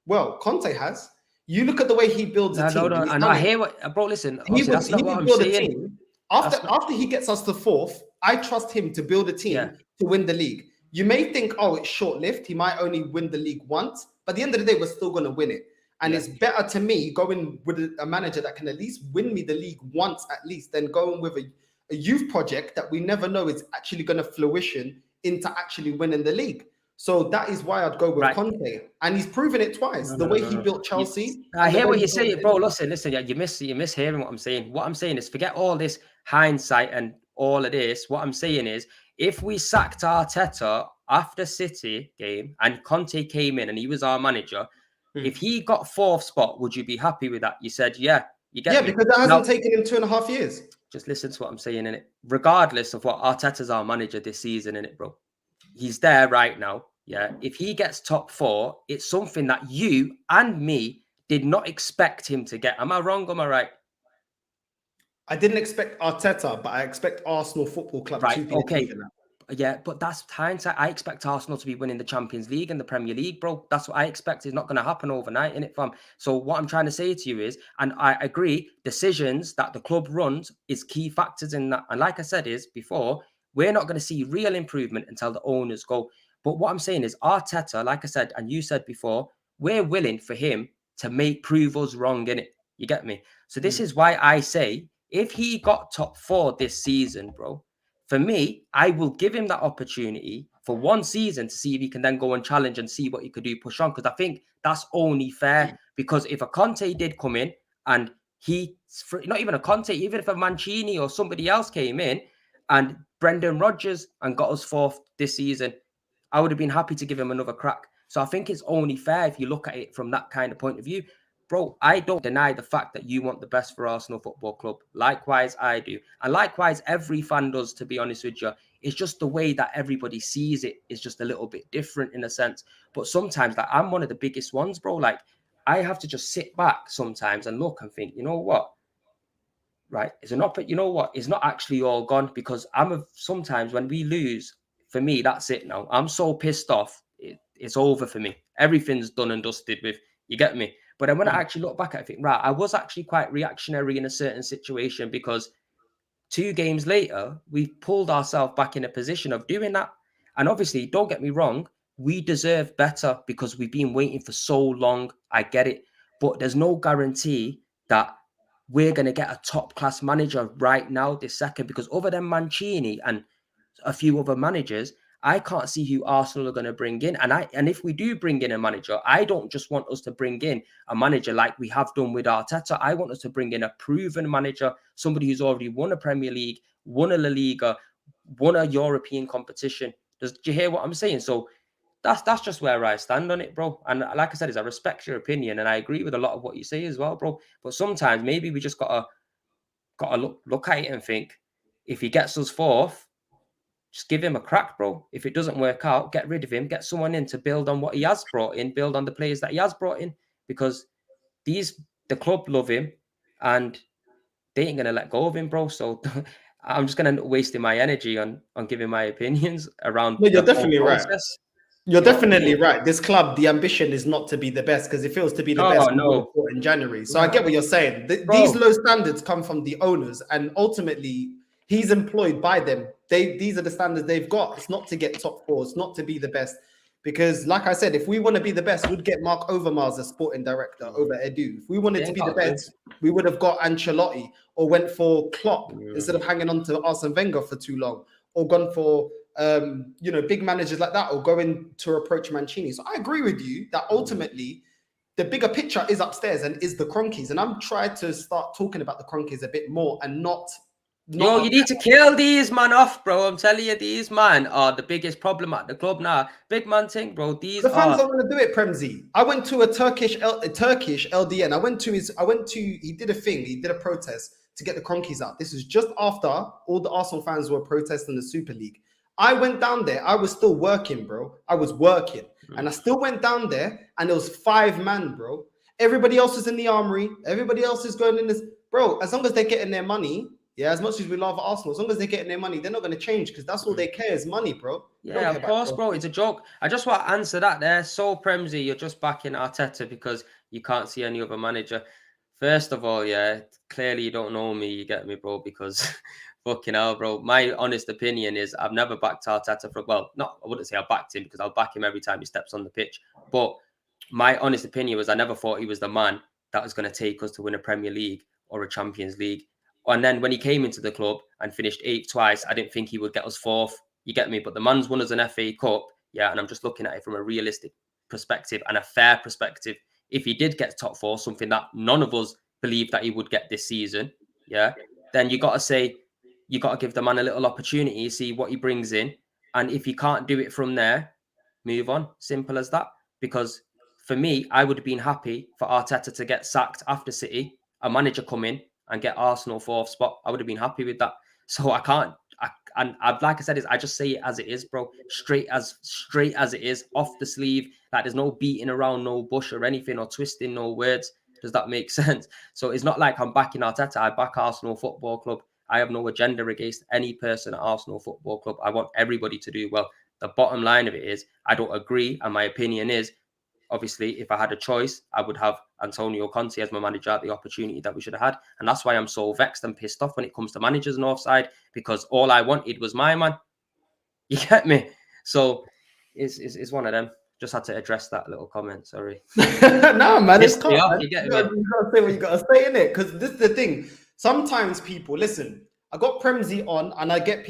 Well, Conte has. You look at the way he builds a team. And I hear what, bro. Listen, that's not what I'm saying. After he gets us to 4th, I trust him to build a team to win the league. You may think, oh, it's short-lived. He might only win the league once, but at the end of the day, we're still going to win it. And it's better to me going with a manager that can at least win me the league once at least than going with a youth project that we never know is actually going to fruition into actually winning the league. So that is why I'd go with Conte. And he's proven it twice. The way he built Chelsea. I hear what you're saying, bro. Listen, you miss hearing what I'm saying. What I'm saying is forget all this hindsight and all of this. What I'm saying is if we sacked Arteta after City game and Conte came in and he was our manager, if he got 4th spot, would you be happy with that? You said, yeah. You get me? Because that hasn't taken him 2.5 years. Just listen to what I'm saying, innit? Regardless of what Arteta's our manager this season, innit, bro? He's there right now. Yeah. If he gets top 4, it's something that you and me did not expect him to get. Am I wrong? Am I right? I didn't expect Arteta, but I expect Arsenal Football Club Right. to be Okay. achieving that. Yeah, but that's hindsight. I expect Arsenal to be winning the Champions League and the Premier League, bro. That's what I expect. It's not going to happen overnight, innit, fam? So what I'm trying to say to you is, and I agree, decisions that the club runs is key factors in that. And like I said is before, we're not going to see real improvement until the owners go. But what I'm saying is Arteta, like I said, and you said before, we're willing for him to prove us wrong, innit? You get me? So this is why I say if he got top 4 this season, bro, for me, I will give him that opportunity for one season to see if he can then go and challenge and see what he could do, push on. Because I think that's only fair. Because if a Conte did come in and not even a Conte, even if a Mancini or somebody else came in and Brendan Rodgers and got us 4th this season, I would have been happy to give him another crack. So I think it's only fair if you look at it from that kind of point of view. Bro, I don't deny the fact that you want the best for Arsenal Football Club. Likewise, I do. And likewise, every fan does, to be honest with you. It's just the way that everybody sees it is just a little bit different in a sense. But sometimes, like, I'm one of the biggest ones, bro. Like, I have to just sit back sometimes and look and think, you know what? Right? It's you know what? It's not actually all gone because sometimes when we lose, for me, that's it now. I'm so pissed off. It's over for me. Everything's done and dusted with, you get me? But then when I actually look back at it, I think, right, I was actually quite reactionary in a certain situation because 2 games later, we pulled ourselves back in a position of doing that. And obviously, don't get me wrong, we deserve better because we've been waiting for so long. I get it. But there's no guarantee that we're going to get a top-class manager right now, this second, because other than Mancini and a few other managers, I can't see who Arsenal are going to bring in. And if we do bring in a manager, I don't just want us to bring in a manager like we have done with Arteta. I want us to bring in a proven manager, somebody who's already won a Premier League, won a La Liga, won a European competition. Do you hear what I'm saying? So that's just where I stand on it, bro. And like I said, I respect your opinion and I agree with a lot of what you say as well, bro. But sometimes maybe we just gotta look at it and think, if he gets us 4th, just give him a crack, bro. If it doesn't work out, get rid of him, get someone in to build on what he has brought in, build on the players that he has brought in, because the club love him and they ain't gonna let go of him, bro. So I'm just gonna end up wasting my energy on giving my opinions around No, you're the whole definitely right. process. You're You know what I definitely mean? right. This club, the ambition is not to be the best because it feels to be the best Oh we would have no, thought in January. So I nah, get what you're saying. These bro. low standards come from the owners, and ultimately, he's employed by them. These are the standards they've got. It's not to get top 4. It's not to be the best. Because, like I said, if we want to be the best, we'd get Mark Overmars as sporting director over Edu. If we wanted They to ain't be the got to. best, we would have got Ancelotti or went for Klopp Mm. instead of hanging on to Arsene Wenger for too long, or gone for big managers like that, or going to approach Mancini. So I agree with you that ultimately the bigger picture is upstairs and is the Cronkies. And I'm trying to start talking about the Cronkies a bit more and not Yo, you need to kill these man off, bro. I'm telling you, these man are the biggest problem at the club now. Big man thing, bro. These the fans are don't want to do it, Premzi. I went to a Turkish LDN. He did a thing, he did a protest to get the Cronkies out. This is just after all the Arsenal fans were protesting the Super League. I went down there. I was still working, bro. I was working. And I still went down there and there was 5 man, bro. Everybody else is in the armory. Everybody else is going in this. Bro, as long as they're getting their money, yeah, as much as we love Arsenal, as long as they're getting their money, they're not going to change because that's all they care is money, bro. yeah, of course, bro. It's a joke. I just want to answer that there. So, Premzi, you're just backing Arteta because you can't see any other manager. First of all, yeah, clearly you don't know me, you get me, bro, because fucking hell, bro. My honest opinion is I've never backed Arteta I wouldn't say I backed him because I'll back him every time he steps on the pitch. But my honest opinion was I never thought he was the man that was going to take us to win a Premier League or a Champions League. And then when he came into the club and finished 8th twice, I didn't think he would get us 4th. You get me? But the man's won us an FA Cup. Yeah. And I'm just looking at it from a realistic perspective and a fair perspective. If he did get top 4, something that none of us believed that he would get this season, yeah, then you got to give the man a little opportunity, see what he brings in. And if he can't do it from there, move on. Simple as that. Because for me, I would have been happy for Arteta to get sacked after City, a manager come in and get Arsenal 4th spot. I would have been happy with that. So I can't. Like I said, I just say it as it is, bro. Straight as it is, off the sleeve. Like there's no beating around, no bush or anything, or twisting no words. Does that make sense? So it's not like I'm backing Arteta. I back Arsenal Football Club. I have no agenda against any person at Arsenal Football Club. I want everybody to do well. The bottom line of it is I don't agree. And my opinion is, obviously, if I had a choice, I would have Antonio Conte as my manager at the opportunity that we should have had. And that's why I'm so vexed and pissed off when it comes to managers Northside, because all I wanted was my man. You get me? So it's one of them. Just had to address that little comment. Sorry. No, man, it's calm. Off, Man. you get You me? gotta say what you gotta say, innit? Because this is the thing. Sometimes people listen. I got Premzy on, and I get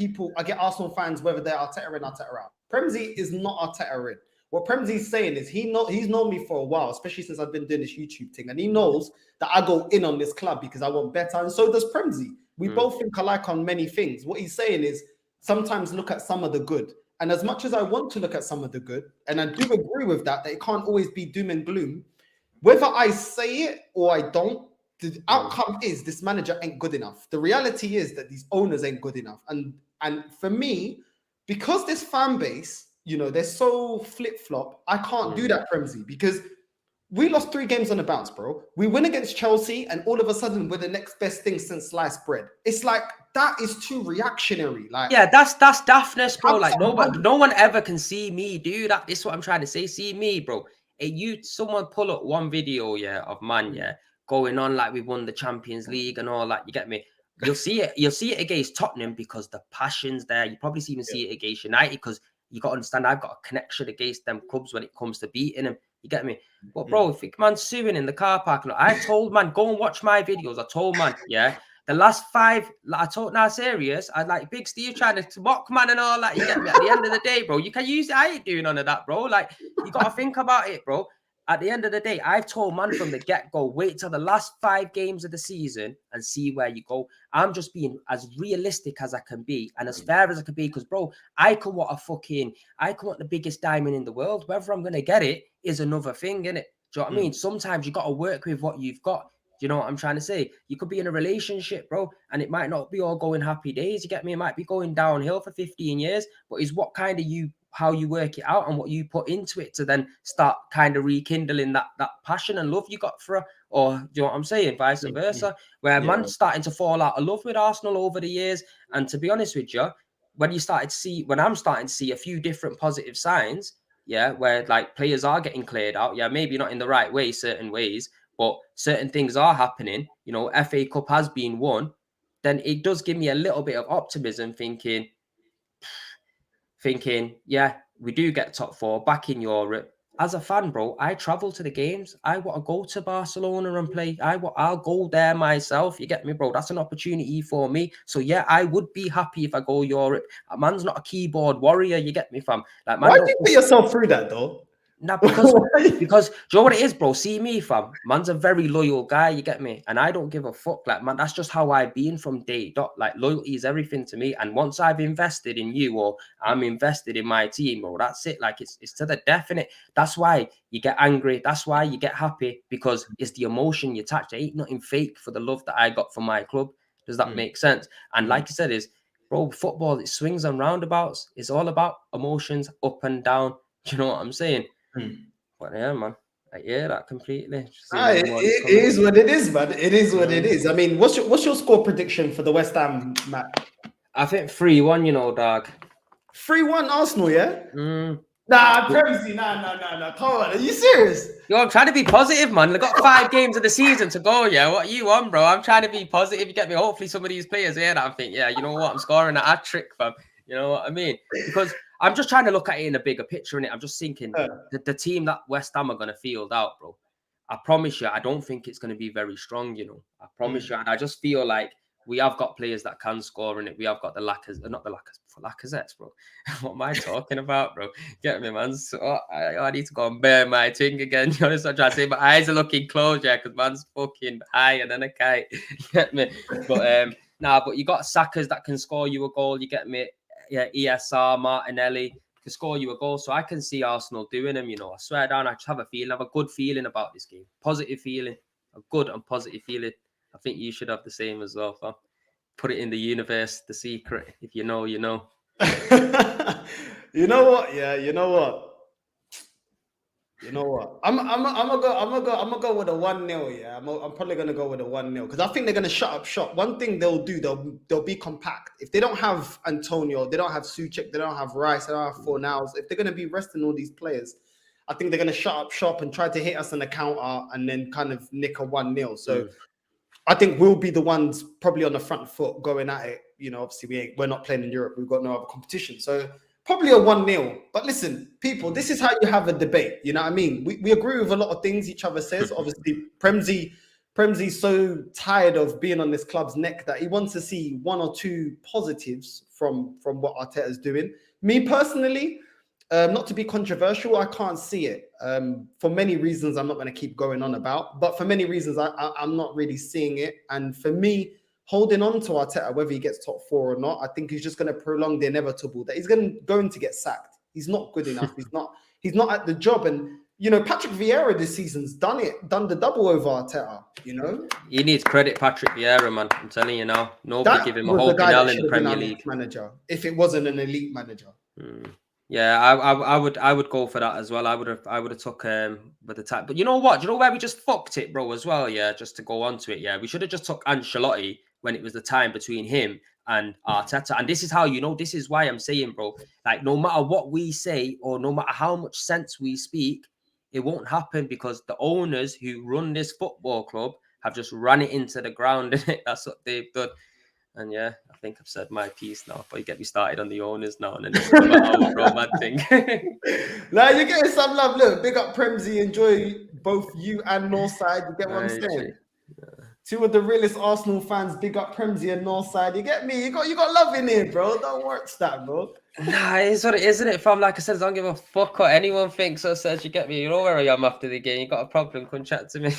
Arsenal fans, whether they're Arteta in, Arteta out. Premzy is not Arteta in. What Premzy's saying is he's known me for a while, especially since I've been doing this YouTube thing, and he knows that I go in on this club because I want better, and so does Premzy. We both think alike on many things. What he's saying is sometimes look at some of the good. And as much as I want to look at some of the good, and I do agree with that it can't always be doom and gloom, whether I say it or I don't, the outcome is this manager ain't good enough. The reality is that these owners ain't good enough. And for me, because this fan base, they're so flip-flop, I can't do that, Premzy, because we lost 3 games on a bounce, bro. We win against Chelsea, and all of a sudden we're the next best thing since sliced bread. It's like that is too reactionary. Like, yeah, that's daftness, bro. Like no one ever can see me do that. This is what I'm trying to say. See me, bro. Someone pull up one video, of man, going on like we won the Champions League and all that. You get me? You'll see it. You'll see it against Tottenham because the passion's there. You probably even see it against United because you got to understand I've got a connection against them clubs when it comes to beating them. You get me? But bro, if man's suing in the car park, I told man, go and watch my videos. I told man, the last 5, I told now serious. I like Big Steve trying to mock man and all that. You get me? At the end of the day, bro, you can use it. I ain't doing none of that, bro. Like, you got to think about it, bro. At the end of the day, I've told man from the get-go, wait till the last 5 games of the season and see where you go. I'm just being as realistic as I can be and as fair as I can be because, bro, I can want the biggest diamond in the world. Whether I'm going to get it is another thing, innit? Do you know what I mean? Sometimes you got to work with what you've got. Do you know what I'm trying to say? You could be in a relationship, bro, and it might not be all going happy days. You get me? It might be going downhill for 15 years, but it's what kind of how you work it out and what you put into it to then start kind of rekindling that passion and love you got for her. Or do you know what I'm saying? Vice versa, where man's starting to fall out of love with Arsenal over the years. And to be honest with you, when I'm starting to see a few different positive signs, where like players are getting cleared out, maybe not in the right way, certain ways, but certain things are happening, FA Cup has been won, then it does give me a little bit of optimism thinking, we do get top 4 back in Europe. As a fan, bro, I travel to the games. I want to go to Barcelona and play. I'll go there myself. You get me, bro? That's an opportunity for me. So I would be happy if I go Europe. A man's not a keyboard warrior. You get me, fam? Like, man, why do you put yourself through that, though? Nah, because do you know what it is, bro? See me, fam. Man's a very loyal guy, you get me? And I don't give a fuck. Like, man, that's just how I've been from day dot. Like, loyalty is everything to me. And once I've invested in you or I'm invested in my team, bro, that's it. Like, it's to the definite. That's why you get angry. That's why you get happy, because it's the emotion you attach. There ain't nothing fake for the love that I got for my club. Does that make sense? And like I said, bro, football, it swings and roundabouts. It's all about emotions, up and down. Do you know what I'm saying? But yeah, man, I hear that completely. It is what it is, man. It is what it is. I mean, what's your score prediction for the West Ham match? I think 3-1, dog. 3-1 Arsenal, yeah? Nah, Premzy, nah. Come on, are you serious? Yo, I'm trying to be positive, man. I've got 5 games of the season to go, What are you on, bro? I'm trying to be positive. You get me? Hopefully some of these players hear that and think, you know what? I'm scoring a hat-trick, fam. You know what I mean? Because I'm just trying to look at it in a bigger picture, innit? I'm just thinking the team that West Ham are going to field out, bro. I promise you, I don't think it's going to be very strong, I promise you. And I just feel like we have got players that can score in it. We have got Lacazette's, bro. What am I talking about, bro? Get me, man. So I need to go and bear my thing again. You know what I'm trying to say? My eyes are looking closed, because man's fucking higher than a kite. Get me? But but you got Sakas that can score you a goal. You get me? ESR, Martinelli can score you a goal. So I can see Arsenal doing them, I swear down. I just have a good feeling about this game. Positive feeling. A good and positive feeling. I think you should have the same as well, fam. Put it in the universe, the secret. If you know, you know. You know what? Yeah, you know what? You know what? I'm gonna go with a 1-0. Yeah, I'm probably gonna go with a 1-0 because I think they're gonna shut up shop. One thing they'll do, they'll be compact. If they don't have Antonio, they don't have Suchek, they don't have Rice, they don't have Fornals. If they're gonna be resting all these players, I think they're gonna shut up shop and try to hit us on the counter and then kind of nick a 1-0. So I think we'll be the ones probably on the front foot going at it. You know, obviously we're not playing in Europe. We've got no other competition. So probably a 1-0. But listen, people, this is how you have a debate. You know what I mean? We agree with a lot of things each other says. Obviously, Premzi's so tired of being on this club's neck that he wants to see one or two positives from what Arteta's doing. Me personally, not to be controversial, I can't see it. For many reasons, I'm not going to keep going on about. But for many reasons, I'm not really seeing it. And for me, holding on to Arteta, whether he gets top four or not, I think he's just going to prolong the inevitable that he's going to get sacked. He's not good enough. He's not at the job. And you know, Patrick Vieira this season's done the double over Arteta. You know, he needs credit, Patrick Vieira, man. I'm telling you now, nobody give him a hope in the Premier League manager. If it wasn't an elite manager. Yeah, I would go for that as well. I would have took with the time. But you know what? You know where we just fucked it, bro, as well. Yeah, just to go on to it. Yeah, we should have just took Ancelotti when it was the time between him and Arteta. And this is how, you know, this is why I'm saying, bro, like no matter what we say or no matter how much sense we speak, it won't happen because the owners who run this football club have just run it into the ground. That's what they've done. And yeah, I think I've said my piece now. But you get me started on the owners now, and then it's about our mad thing. Now you're getting some love. Look, big up Premzy. Enjoy both you and Northside. You get what I'm saying? Yeah. Two of the realest Arsenal fans. Big up Premzy and Northside. You get me? You got love in here, bro. Don't work that, bro. Nah, it's what it is, isn't it? Fam, like I said, I don't give a fuck what anyone thinks or says. You get me? You know where I am after the game. You got a problem? Come chat to me.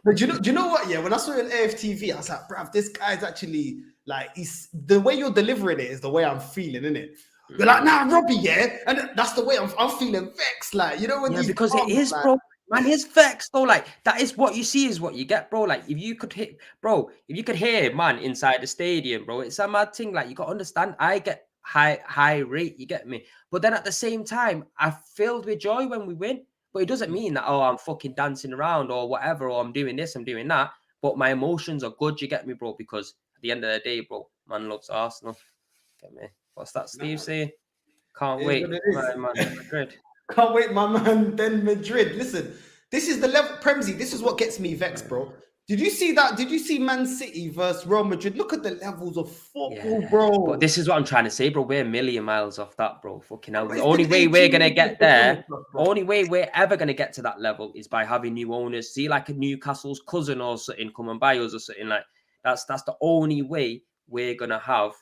But do you know what? Yeah, when I saw it on AFTV, I was like, bruv, this guy's actually like, he's the way you're delivering it is the way I'm feeling, innit? You're like, nah, Robbie, yeah, and that's the way I'm feeling vexed, like, you know when because it is, like, bro. Man, he's vexed though. Like that is what you see is what you get, bro. Like if you could hear man inside the stadium, bro, it's a mad thing. Like you got to understand, I get high rate, you get me. But then at the same time, I'm filled with joy when we win. But it doesn't mean that I'm fucking dancing around or whatever, or I'm doing this, I'm doing that. But my emotions are good, you get me, bro. Because at the end of the day, bro, man loves Arsenal. Get me? What's that Steve saying? Can't wait, man, Madrid. Can't wait, my man. Then Madrid. Listen, this is the level. Premzy, this is what gets me vexed, bro. Did you see that? Did you see Man City versus Real Madrid? Look at the levels of football, bro. But this is what I'm trying to say, bro. We're a million miles off that, bro. Fucking hell. The only way we're going to get there, only way we're ever going to get to that level is by having new owners. See, like a Newcastle's cousin or something come and buy us or something like that's the only way we're going to have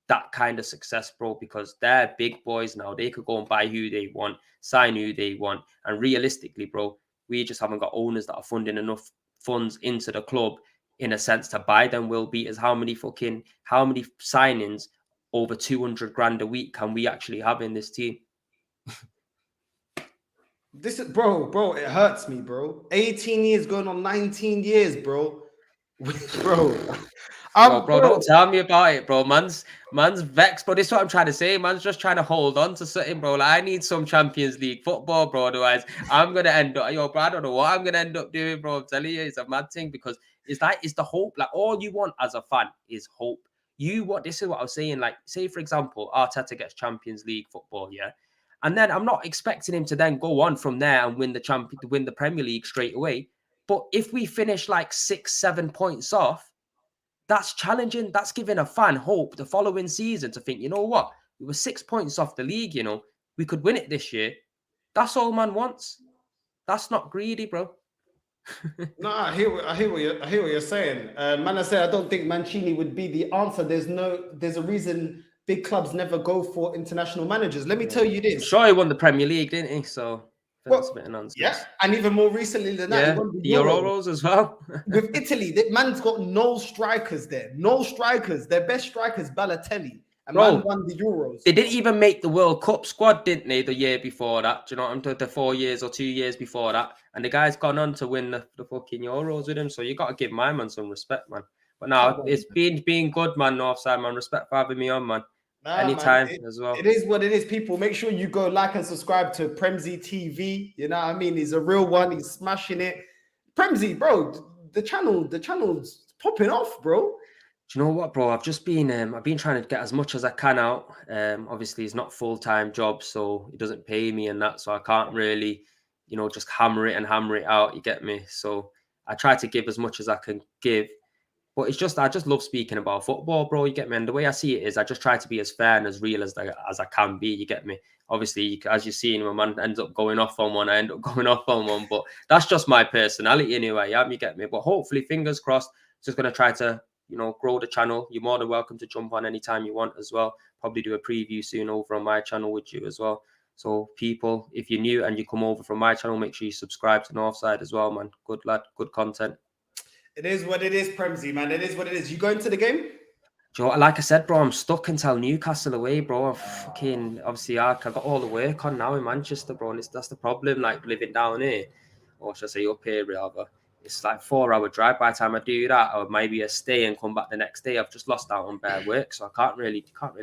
that kind of success, bro, because they're big boys now. They could go and buy who they want, sign who they want. And realistically, bro, we just haven't got owners that are funding enough funds into the club in a sense to buy them. Will beat us. How many signings over 200 grand a week can we actually have in this team? This is, bro, it hurts me, bro. 18 years going on 19 years, bro. Bro, don't tell me about it, bro. Man's vexed, bro. This is what I'm trying to say. Man's just trying to hold on to something, bro. Like, I need some Champions League football, bro. Otherwise, I'm gonna end up, bro. I don't know what I'm gonna end up doing, bro. I'm telling you, it's a mad thing because it's the hope. Like, all you want as a fan is hope. This is what I was saying. Like, say for example, Arteta gets Champions League football, yeah, and then I'm not expecting him to then go on from there and win the Premier League straight away. But if we finish like 6-7 points off, that's challenging. That's giving a fan hope the following season to think, you know what? We were 6 points off the league, you know. We could win it this year. That's all man wants. That's not greedy, bro. No, I hear what you're saying. Man, I said I don't think Mancini would be the answer. There's a reason big clubs never go for international managers. Let me tell you this. I'm sure he won the Premier League, didn't he? So that's a bit of nonsense. Yeah, and even more recently than that, he won the Euros as well. With Italy, that man's got no strikers there. No strikers. Their best strikers, Balotelli. And man won the Euros. They didn't even make the World Cup squad, didn't they, the year before that? Do you know what I'm talking? The 4 years or 2 years before that. And the guy's gone on to win the fucking Euros with him. So you got to give my man some respect, man. But now, it's been good, man, Northside, man. Respect for having me on, man. Nah, man. Anytime as well. It is what it is, people. Make sure you go like and subscribe to Premzy TV. You know what I mean? He's a real one. He's smashing it. Premzy, bro, the channel's popping off, bro. Do you know what, bro? I've been trying to get as much as I can out. Obviously, it's not full-time job, so it doesn't pay me and that, so I can't really, just hammer it out. You get me? So I try to give as much as I can give. But I just love speaking about football, bro. You get me? And the way I see it is, I just try to be as fair and as real as I can be. You get me? Obviously, as you've seen, when man ends up going off on one, I end up going off on one. But that's just my personality anyway. Yeah, you get me? But hopefully, fingers crossed, just going to try to, grow the channel. You're more than welcome to jump on anytime you want as well. Probably do a preview soon over on my channel with you as well. So people, if you're new and you come over from my channel, make sure you subscribe to Northside as well, man. Good lad, good content. It is what it is, Premzy, man. It is what it is. You going to the game? Like I said, bro, I'm stuck until Newcastle away, bro. Obviously, I got all the work on now in Manchester, bro. And that's the problem, like living down here, or should I say up here, rather. It's like 4-hour drive by the time I do that, or maybe a stay and come back the next day. I've just lost out on bare work, so I can't really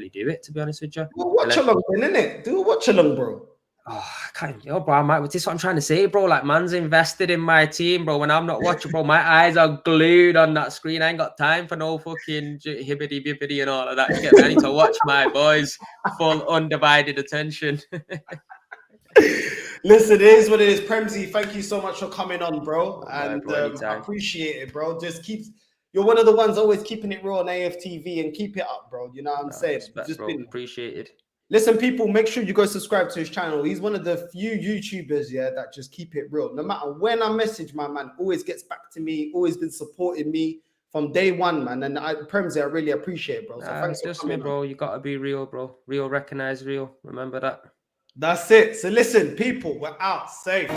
do it, to be honest with you. Well, watch along, then, innit? Do a watch along, bro. Oh, I can't, bro. This is what I'm trying to say, bro. Like, man's invested in my team, bro. When I'm not watching, bro, my eyes are glued on that screen. I ain't got time for no fucking hibbity bibbity and all of that. You get me? I need to watch my boys full undivided attention. Listen, it is what it is. Premzy, thank you so much for coming on, bro. And bro, I appreciate it, bro. You're one of the ones always keeping it real on AFTV, and keep it up, bro. You know what I'm saying? Respect, bro. Appreciated. Listen, people, make sure you go subscribe to his channel. He's one of the few YouTubers, that just keep it real. No matter when I message, my man always gets back to me, always been supporting me from day one, man. And Premzy, I really appreciate it, bro. So thanks for coming, bro. You got to be real, bro. Real, recognize real. Remember that. That's it. So listen, people, we're out. Safe.